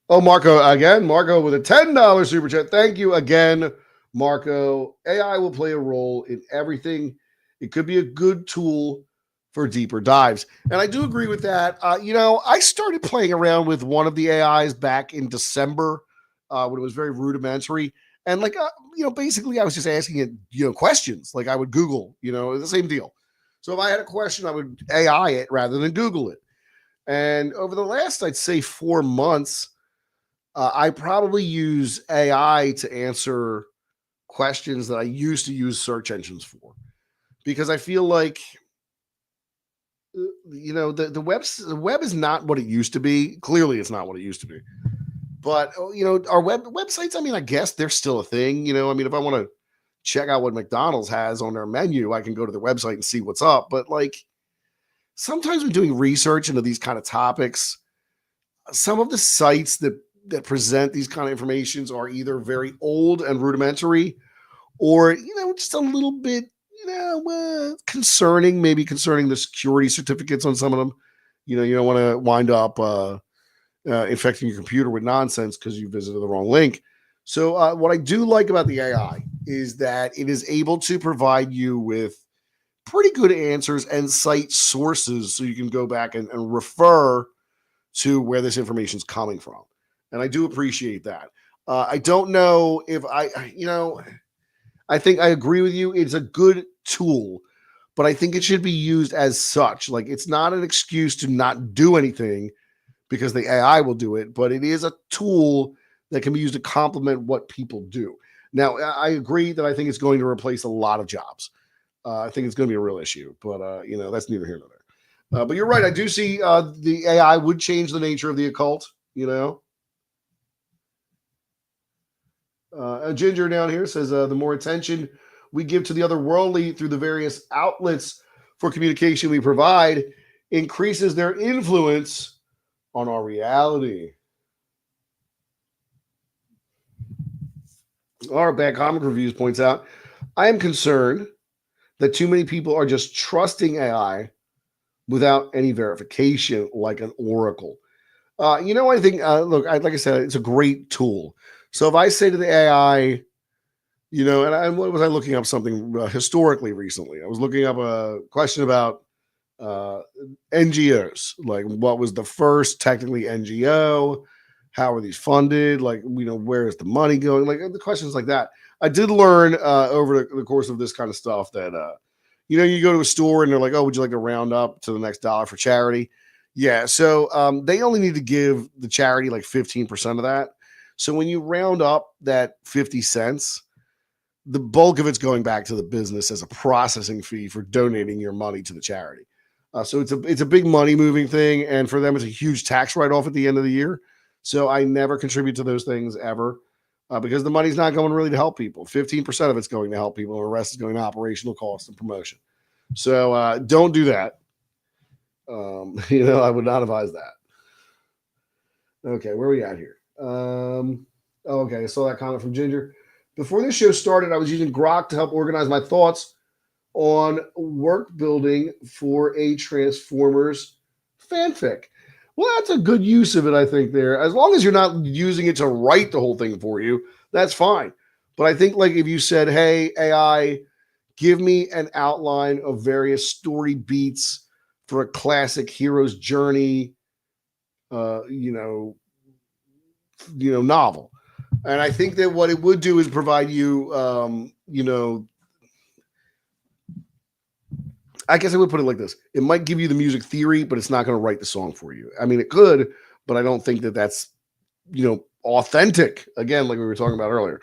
oh, Marco again. Marco with a $10 super chat. Thank you again, Marco. AI will play a role in everything. It could be a good tool for deeper dives, and I do agree with that. I started playing around with one of the AIs back in December when it was very rudimentary, and basically I was just asking it, questions like I would Google, the same deal. So if I had a question, I would AI it rather than Google it. And over the last, I'd say 4 months, I probably use AI to answer questions that I used to use search engines for, because I feel like the web is not what it used to be. Clearly, it's not what it used to be. But our websites. I mean, I guess they're still a thing. I mean, if I want to check out what McDonald's has on their menu, I can go to their website and see what's up. But sometimes when doing research into these kind of topics, some of the sites that present these kind of informations are either very old and rudimentary, or just a little bit concerning, maybe concerning the security certificates on some of them. You don't want to wind up infecting your computer with nonsense because you visited the wrong link. So what I do like about the AI is that it is able to provide you with pretty good answers and cite sources, so you can go back and refer to where this information is coming from. And I do appreciate that. I don't know if I think I agree with you. It's a good tool, but I think it should be used as such. Like, it's not an excuse to not do anything because the AI will do it, but it is a tool that can be used to complement what people do. Now, I agree that I think it's going to replace a lot of jobs. I think it's going to be a real issue, but that's neither here nor there. But you're right. I do see the AI would change the nature of the occult. Ginger down here says the more attention we give to the otherworldly through the various outlets for communication we provide increases their influence on our reality. Our Bad Comic Reviews points out, I am concerned that too many people are just trusting AI without any verification, like an oracle. I think, look, like I said, it's a great tool. So if I say to the AI, and what was I looking up something historically recently? I was looking up a question about NGOs, like what was the first technically NGO? How are these funded? Like, where is the money going? Like the questions like that. I did learn over the course of this kind of stuff that, you go to a store and they're like, oh, would you like to round up to the next dollar for charity? Yeah. So they only need to give the charity like 15% of that. So when you round up that 50 cents, the bulk of it's going back to the business as a processing fee for donating your money to the charity. So it's a big money moving thing, and for them it's a huge tax write off at the end of the year. So I never contribute to those things ever because the money's not going really to help people. 15% of it's going to help people, and the rest is going to operational costs and promotion. So don't do that. I would not advise that. Okay, where are we at here? Okay, I saw that comment from Ginger. Before this show started, I was using Grok to help organize my thoughts on work building for a Transformers fanfic. Well, that's a good use of it, I think, there. As long as you're not using it to write the whole thing for you, that's fine. But I think, like, if you said, hey, AI, give me an outline of various story beats for a classic hero's journey, uh, you know, novel. And I think that what it would do is provide you, I guess I would put it like this. It might give you the music theory, but it's not going to write the song for you. I mean, it could, but I don't think that that's, authentic. Again, like we were talking about earlier.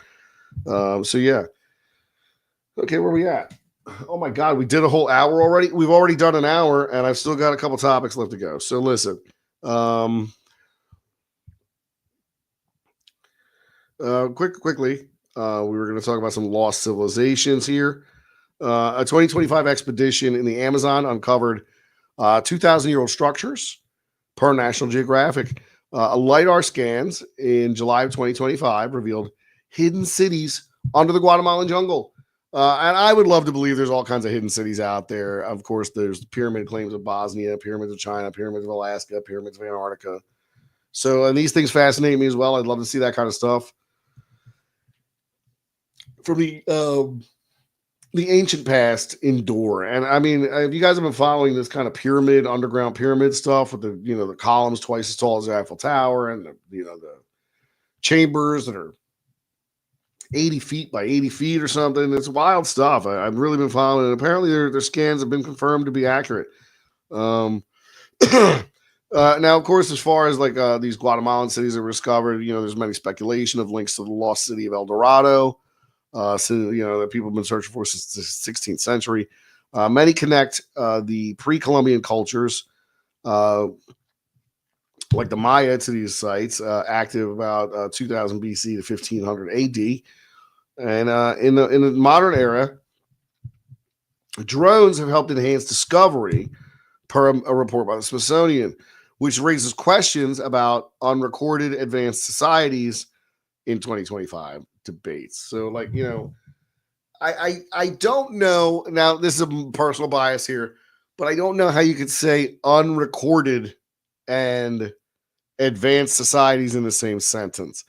So yeah. Okay, where are we at? Oh my God, we did a whole hour already. We've already done an hour, and I've still got a couple topics left to go. So listen, quickly, we were going to talk about some lost civilizations here. A 2025 expedition in the Amazon uncovered 2,000-year-old structures per National Geographic. A LiDAR scans in July of 2025 revealed hidden cities under the Guatemalan jungle. And I would love to believe there's all kinds of hidden cities out there. Of course, there's the pyramid claims of Bosnia, pyramids of China, pyramids of Alaska, pyramids of Antarctica. So, and these things fascinate me as well. I'd love to see that kind of stuff. From the ancient past endure. And I mean, if you guys have been following this kind of underground pyramid stuff with the columns twice as tall as the Eiffel Tower and the chambers that are 80 feet by 80 feet or something. It's wild stuff. I've really been following it. Apparently their scans have been confirmed to be accurate. Now, of course, as far as like these Guatemalan cities that were discovered, there's many speculation of links to the lost city of El Dorado. That people have been searching for since the 16th century. Many connect the pre-Columbian cultures, like the Maya, to these sites, active about 2000 BC to 1500 AD. And in the modern era, drones have helped enhance discovery, per a report by the Smithsonian, which raises questions about unrecorded advanced societies in 2025 debates. So, like, I don't know. Now, this is a personal bias here, but I don't know how you could say unrecorded and advanced societies in the same sentence.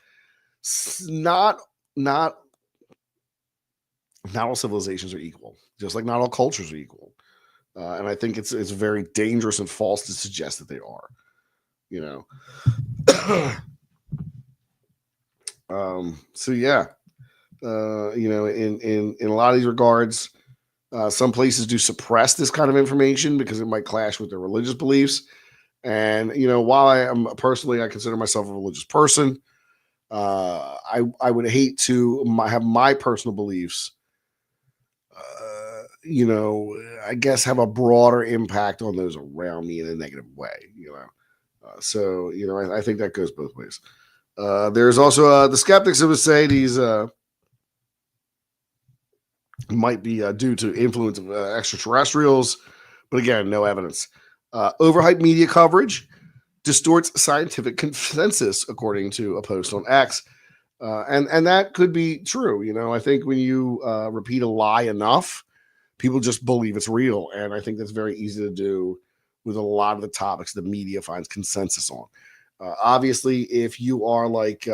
Not all civilizations are equal, just like not all cultures are equal. And I think it's very dangerous and false to suggest that they are. So yeah, in a lot of these regards, some places do suppress this kind of information because it might clash with their religious beliefs. And while I consider myself a religious person, I would hate to have my personal beliefs, I guess have a broader impact on those around me in a negative way. So I think that goes both ways. There's also the skeptics who would say these might be due to influence of extraterrestrials, but again, no evidence. Overhyped media coverage distorts scientific consensus, according to a post on X, and that could be true. I think when you repeat a lie enough, people just believe it's real, and I think that's very easy to do with a lot of the topics the media finds consensus on. Obviously, if you are like,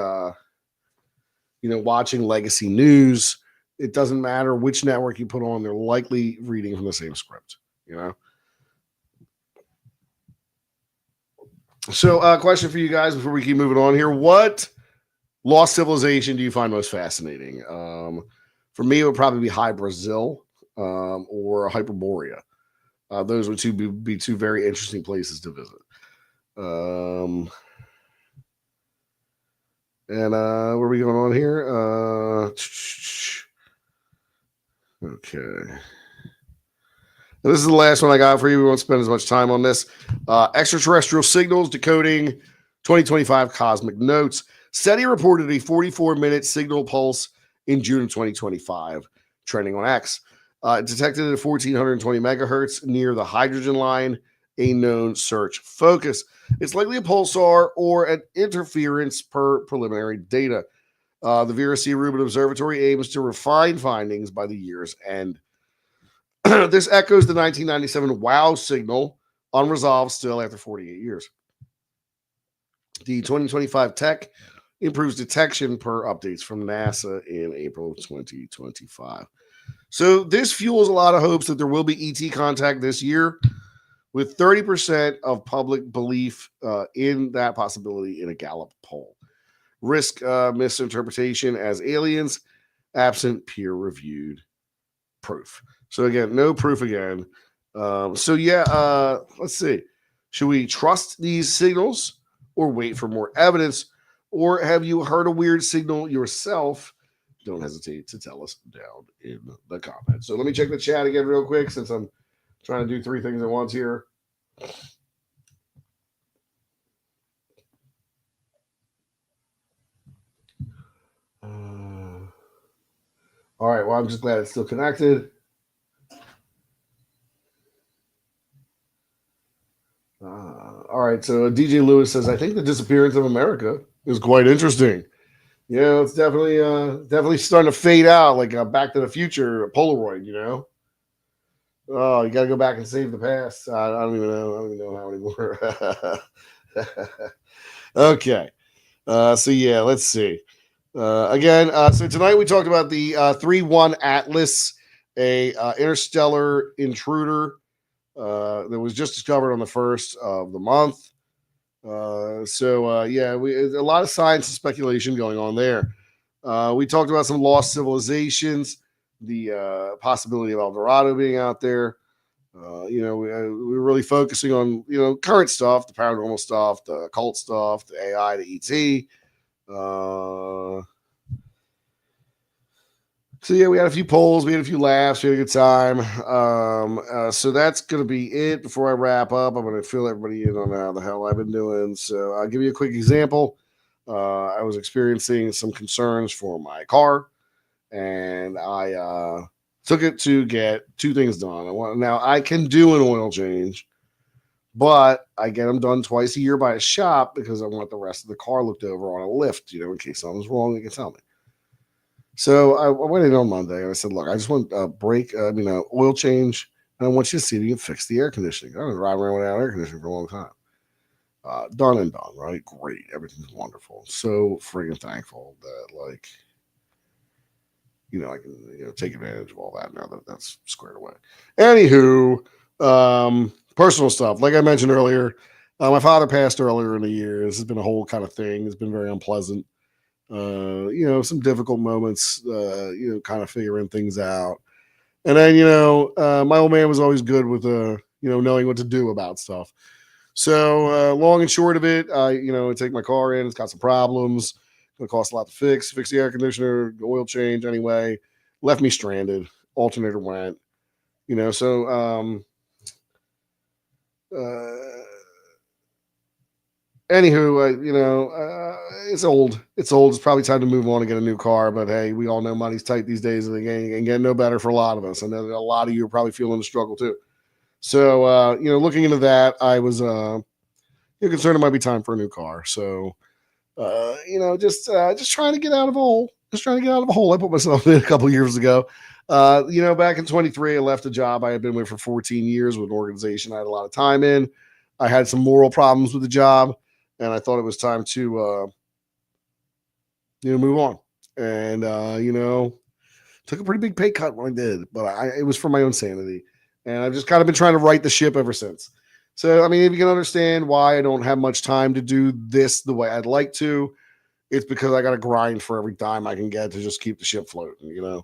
watching legacy news, it doesn't matter which network you put on, they're likely reading from the same script, So, question for you guys before we keep moving on here. What lost civilization do you find most fascinating? For me, it would probably be High Brazil or Hyperborea. Those would be two very interesting places to visit. And where are we going on here? Okay. And this is the last one I got for you. We won't spend as much time on this. Extraterrestrial signals decoding 2025 cosmic notes. SETI reported a 44-minute signal pulse in June of 2025, trending on X. Detected at 1420 megahertz near the hydrogen line, a known search focus. It's likely a pulsar or an interference per preliminary data. The Vera C. Rubin Observatory aims to refine findings by the year's end. This echoes the 1997 WOW signal, unresolved still after 48 years. The 2025 tech improves detection per updates from NASA in April 2025. So this fuels a lot of hopes that there will be ET contact this year, with 30% of public belief in that possibility in a Gallup poll. Risk misinterpretation as aliens, absent peer-reviewed proof. So again, no proof again. Let's see. Should we trust these signals or wait for more evidence? Or have you heard a weird signal yourself? Don't hesitate to tell us down in the comments. So let me check the chat again real quick since I'm trying to do 3 things at once here. All right. Well, I'm just glad it's still connected. All right. So DJ Lewis says, I think the disappearance of America is quite interesting. Yeah, it's definitely starting to fade out, like Back to the Future Polaroid. Oh, you got to go back and save the past. I don't even know how anymore. Okay. So yeah, let's see. So tonight we talked about the 3-1 Atlas, a interstellar intruder that was just discovered on the 1st of the month. We a lot of science and speculation going on there. We talked about some lost civilizations, the possibility of El Dorado being out there. We were really focusing on current stuff, the paranormal stuff, the occult stuff, the AI, the ET. So yeah, we had a few polls, we had a few laughs, we had a good time. So that's gonna be it. Before I wrap up, I'm gonna fill everybody in on how the hell I've been doing. So I'll give you a quick example. I was experiencing some concerns for my car, and I took it to get 2 things done. Now I can do an oil change, but I get them done twice a year by a shop because I want the rest of the car looked over on a lift, in case something's wrong, they can tell me. So I went in on Monday and I said, look, I just want a oil change, and I want you to see if you can fix the air conditioning. I've been driving around without air conditioning for a long time. Done and done, right? Great. Everything's wonderful. So friggin' thankful that, I can, take advantage of all that now that that's squared away. Anywho, personal stuff. Like I mentioned earlier, my father passed earlier in the year. This has been a whole kind of thing. It's been very unpleasant. Some difficult moments, kind of figuring things out. And then, my old man was always good with, knowing what to do about stuff. So long and short of it, I take my car in. It's got some problems. Going to cost a lot to fix the air conditioner, the oil change anyway. Left me stranded. Alternator went. Anywho, it's old. It's old. It's probably time to move on and get a new car. But hey, we all know money's tight these days, and it ain't getting no better for a lot of us. And a lot of you are probably feeling the struggle too. So, looking into that, I was concerned it might be time for a new car. So, just trying to get out of a hole. Just trying to get out of a hole I put myself in a couple years ago. Back in 23, I left a job I had been with for 14 years with an organization I had a lot of time in. I had some moral problems with the job, and I thought it was time to, move on. And, took a pretty big pay cut when I did, but it was for my own sanity. And I've just kind of been trying to right the ship ever since. So, if you can understand why I don't have much time to do this the way I'd like to, it's because I got to grind for every dime I can get to just keep the ship floating,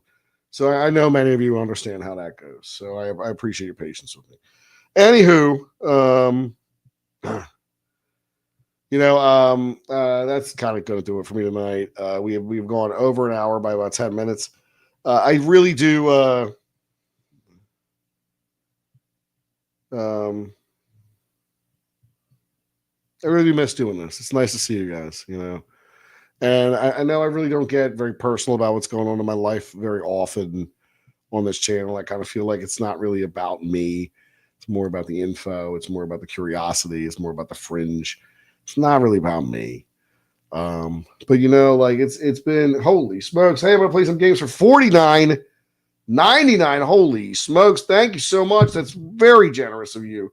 So I know many of you understand how that goes. So I appreciate your patience with me. Anywho, that's kind of going to do it for me tonight. We've gone over an hour by about 10 minutes. I really do. I really do miss doing this. It's nice to see you guys, And I know I really don't get very personal about what's going on in my life very often on this channel. I kind of feel like it's not really about me. It's more about the info. It's more about the curiosity. It's more about the fringe. It's not really about me. But it's been holy smokes. Hey, I'm gonna play some games for $49. $99. Holy smokes. Thank you so much. That's very generous of you.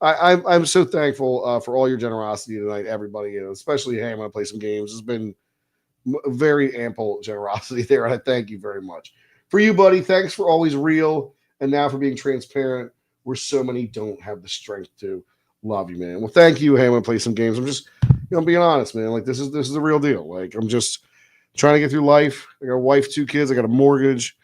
I'm so thankful for all your generosity tonight, everybody, especially, hey, I'm going to play some games. It's been very ample generosity there, and I thank you very much. For you, buddy, thanks for always real and now for being transparent where so many don't have the strength to. Love you, man. Well, thank you. Hey, I'm going to play some games. I'm just, being honest, man. Like, this is the real deal. Like, I'm just trying to get through life. I got a wife, 2 kids. I got a mortgage.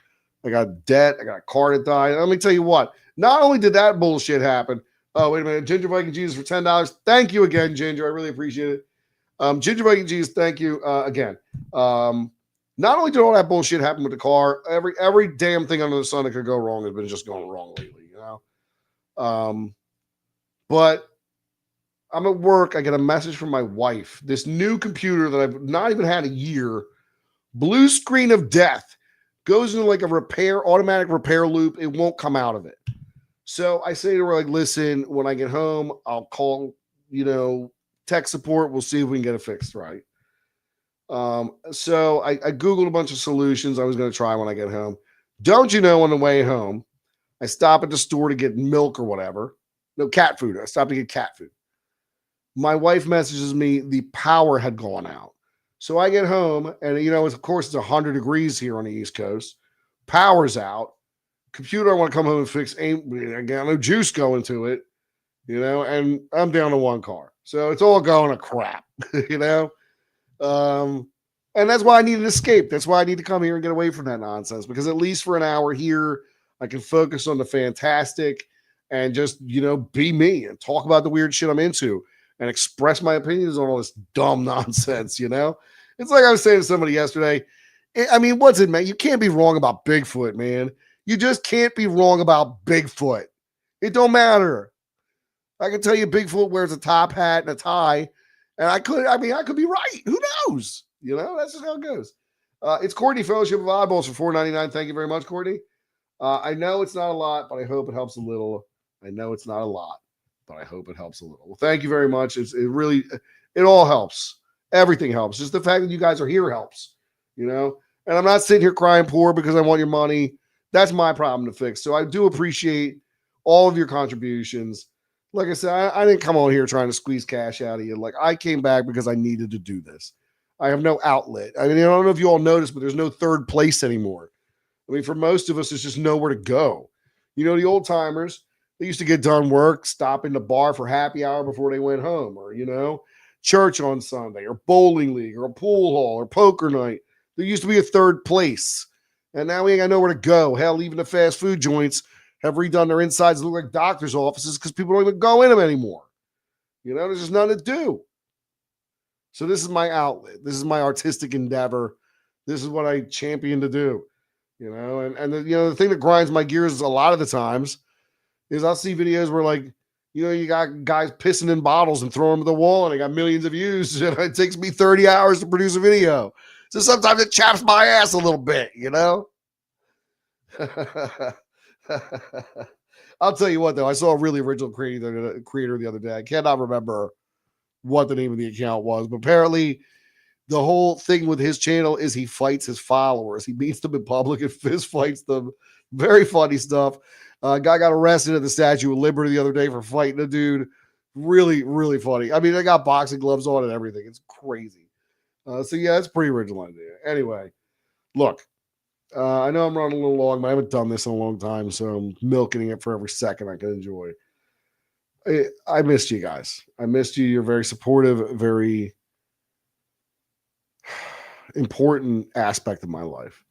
I got debt. I got a car to die. Let me tell you what. Not only did that bullshit happen. Oh, wait a minute. Ginger Viking Jesus for $10. Thank you again, Ginger. I really appreciate it. Ginger Viking Jesus, thank you again. Not only did all that bullshit happen with the car, every damn thing under the sun that could go wrong has been just going wrong lately, But I'm at work. I get a message from my wife. This new computer that I've not even had a year, blue screen of death, goes into like a automatic repair loop. It won't come out of it. So I say to her, like, listen, when I get home, I'll call, tech support. We'll see if we can get it fixed right. So I Googled a bunch of solutions I was going to try when I get home. Don't you know, on the way home, I stop at the store to get milk or whatever. No, cat food. I stopped to get cat food. My wife messages me the power had gone out. So I get home and, of course, it's 100 degrees here on the East Coast. Power's out. Computer I want to come home and fix. I got no juice going to it, and I'm down to 1 car. So it's all going to crap, And that's why I need an escape. That's why I need to come here and get away from that nonsense, because at least for an hour here, I can focus on the fantastic and just, be me and talk about the weird shit I'm into and express my opinions on all this dumb nonsense, It's like I was saying to somebody yesterday. I mean, what's it, man? You can't be wrong about Bigfoot, man. You just can't be wrong about Bigfoot. It don't matter. I can tell you Bigfoot wears a top hat and a tie, and I could be right. Who knows? That's just how it goes. It's Courtney, Fellowship of Oddballs, for $4.99. Thank you very much, Courtney. I know it's not a lot, but I hope it helps a little. I know it's not a lot, but I hope it helps a little. Well, thank you very much. It all helps. Everything helps. Just the fact that you guys are here helps, And I'm not sitting here crying poor because I want your money. That's my problem to fix. So I do appreciate all of your contributions. Like I said, I didn't come on here trying to squeeze cash out of you. Like, I came back because I needed to do this. I have no outlet. I mean, I don't know if you all noticed, but there's no third place anymore. I mean, for most of us, there's just nowhere to go. The old timers, they used to get done work, stop in the bar for happy hour before they went home, or, church on Sunday, or bowling league, or a pool hall, or poker night. There used to be a third place. And now we ain't got nowhere to go. Hell, even the fast food joints have redone their insides to look like doctor's offices because people don't even go in them anymore. There's just nothing to do. So this is my outlet. This is my artistic endeavor. This is what I champion to do. The thing that grinds my gears a lot of the times is I'll see videos where, like, you got guys pissing in bottles and throwing them at the wall, and they got millions of views, and it takes me 30 hours to produce a video. So sometimes it chaps my ass a little bit, I'll tell you what, though. I saw a really original creator the other day. I cannot remember what the name of the account was, but apparently the whole thing with his channel is he fights his followers. He meets them in public and fist fights them. Very funny stuff. Guy got arrested at the Statue of Liberty the other day for fighting a dude. Really, really funny. I mean, they got boxing gloves on and everything. It's crazy. So yeah, it's a pretty original idea. Anyway, look, I know I'm running a little long, but I haven't done this in a long time, so I'm milking it for every second I can enjoy. I missed you guys. I missed you. You're very supportive, very important aspect of my life.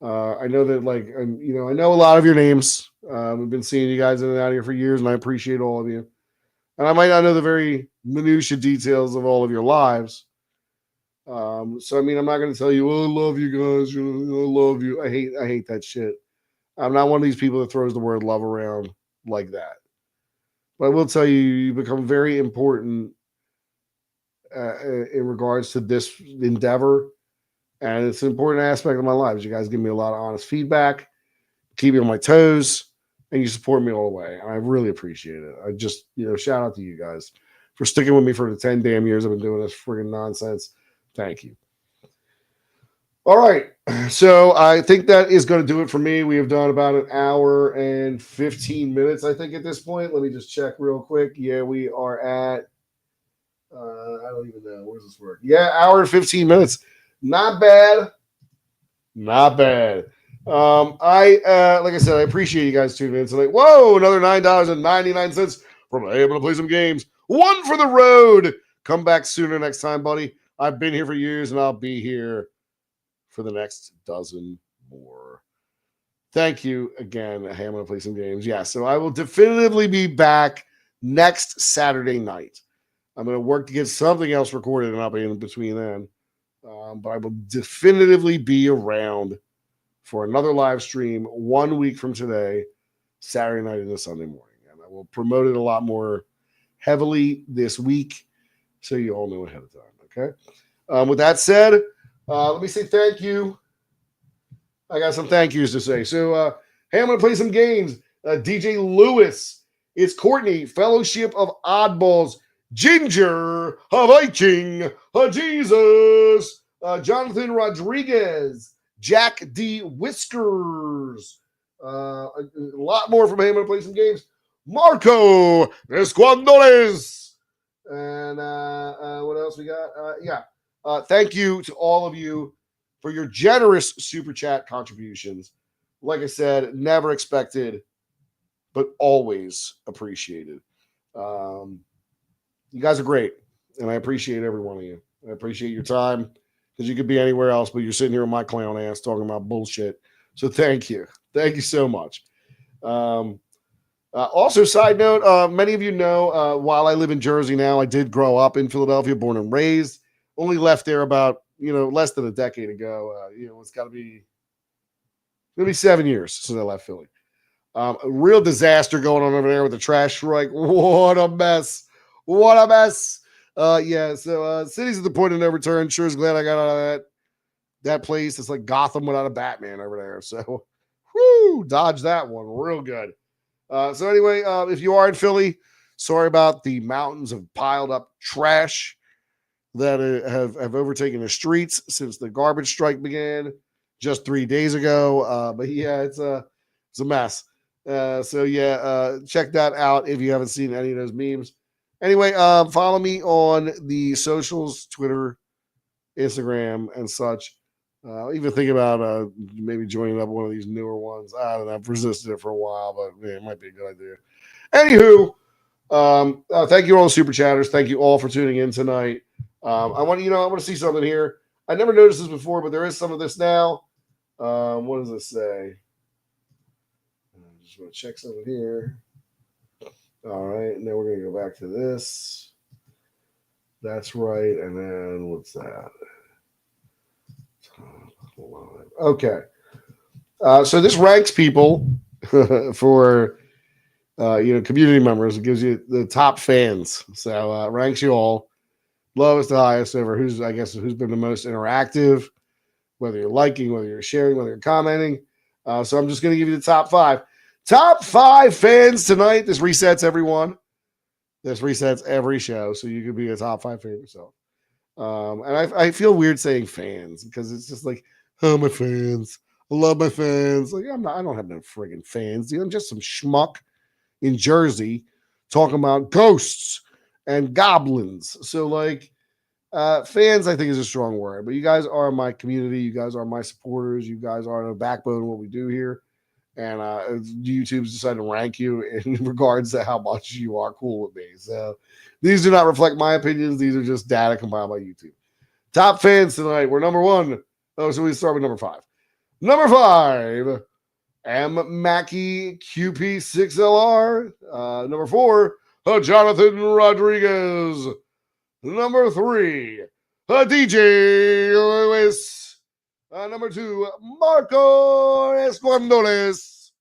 I know that, like, I know a lot of your names. We've been seeing you guys in and out here for years, and I appreciate all of you. And I might not know the very minutiae details of all of your lives. So I mean, I'm not going to tell you, "Oh, I love you guys. I love you." I hate that shit. I'm not one of these people that throws the word love around like that. But I will tell you, you become very important in regards to this endeavor. And it's an important aspect of my life. You guys give me a lot of honest feedback, keep me on my toes, and you support me all the way. And I really appreciate it. I just, shout out to you guys for sticking with me for the 10 damn years I've been doing this friggin' nonsense. Thank you. All right. So I think that is going to do it for me. We have done about an hour and 15 minutes, I think, at this point. Let me just check real quick. Yeah, we are at, I don't even know. Where's this work? Yeah, hour and 15 minutes. Not bad. Not bad. Like I said, I appreciate you guys tuning in tonight. Whoa, another $9.99 from able to play some games. One for the road. Come back sooner next time, buddy. I've been here for years and I'll be here for the next dozen more. Thank you again. Hey, I'm going to play some games. Yeah, so I will definitively be back next Saturday night. I'm going to work to get something else recorded and I'll be in between then. But I will definitively be around for another live stream 1 week from today, Saturday night into Sunday morning. And I will promote it a lot more heavily this week so you all know ahead of time. Okay. With that said, let me say thank you. I got some thank yous to say. So, hey, I'm going to play some games. DJ Lewis, it's Courtney, Fellowship of Oddballs, Ginger, a Viking, a Jesus, Jonathan Rodriguez, Jack D. Whiskers, a lot more from him. I'm going to play some games. Marco Esquandoles. And what else we got? Thank you to all of you for your generous super chat contributions. Like I said, never expected, but always appreciated. You guys are great, and I appreciate every one of you. I appreciate your time because you could be anywhere else, but you're sitting here with my clown ass talking about bullshit. So thank you. Thank you so much. Also, side note, many of you know, while I live in Jersey now, I did grow up in Philadelphia, born and raised. Only left there about, less than a decade ago. It's got to be 7 years since I left Philly. A real disaster going on over there with the trash strike. What a mess. What a mess. So city's at the point of no return. Sure is glad I got out of that place. It's like Gotham without a Batman over there. So, dodge that one real good. So anyway, if you are in Philly, sorry about the mountains of piled up trash that have overtaken the streets since the garbage strike began just 3 days ago. But yeah, it's a mess. Check that out if you haven't seen any of those memes. Anyway, follow me on the socials, Twitter, Instagram, and such. Even thinking about maybe joining up one of these newer ones. I don't know. I've resisted it for a while, but man, it might be a good idea. Anywho, thank you all the super chatters. Thank you all for tuning in tonight. I want to see something here. I never noticed this before, but there is some of this now. What does it say? I just want to check something here. All right, and then we're going to go back to this. That's right. And then what's that? Okay. So this ranks people for community members. It gives you the top fans. So ranks you all lowest to highest over who's been the most interactive, whether you're liking, whether you're sharing, whether you're commenting. So I'm just going to give you the top five. Top five fans tonight. This resets everyone. This resets every show, so you could be a top five fan yourself. And I feel weird saying fans because it's just like, oh, my fans. I love my fans. Like I don't have no friggin' fans. I'm just some schmuck in Jersey talking about ghosts and goblins. So like fans, I think is a strong word, but you guys are my community. You guys are my supporters. You guys are the backbone of what we do here. And YouTube's decided to rank you in regards to how much you are cool with me. So these do not reflect my opinions. These are just data compiled by YouTube. Top fans tonight. We're number one. Oh, so we start with number five. Number five, M. Mackey QP6LR. Number four, Jonathan Rodriguez. Number three, DJ Lewis. Number two, Marco Esquandoles.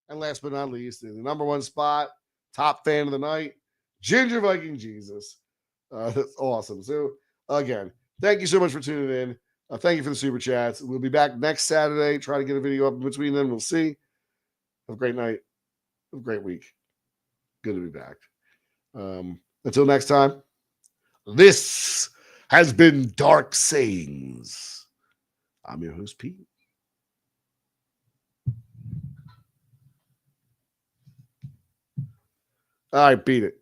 And last but not least, in the number one spot, top fan of the night, Ginger Viking Jesus. That's awesome. So, again, thank you so much for tuning in. Thank you for the super chats. We'll be back next Saturday. Try to get a video up in between then. We'll see. Have a great night. Have a great week. Good to be back. Until next time, this has been Dark Sayings. I'm your host, Pete. All right, beat it.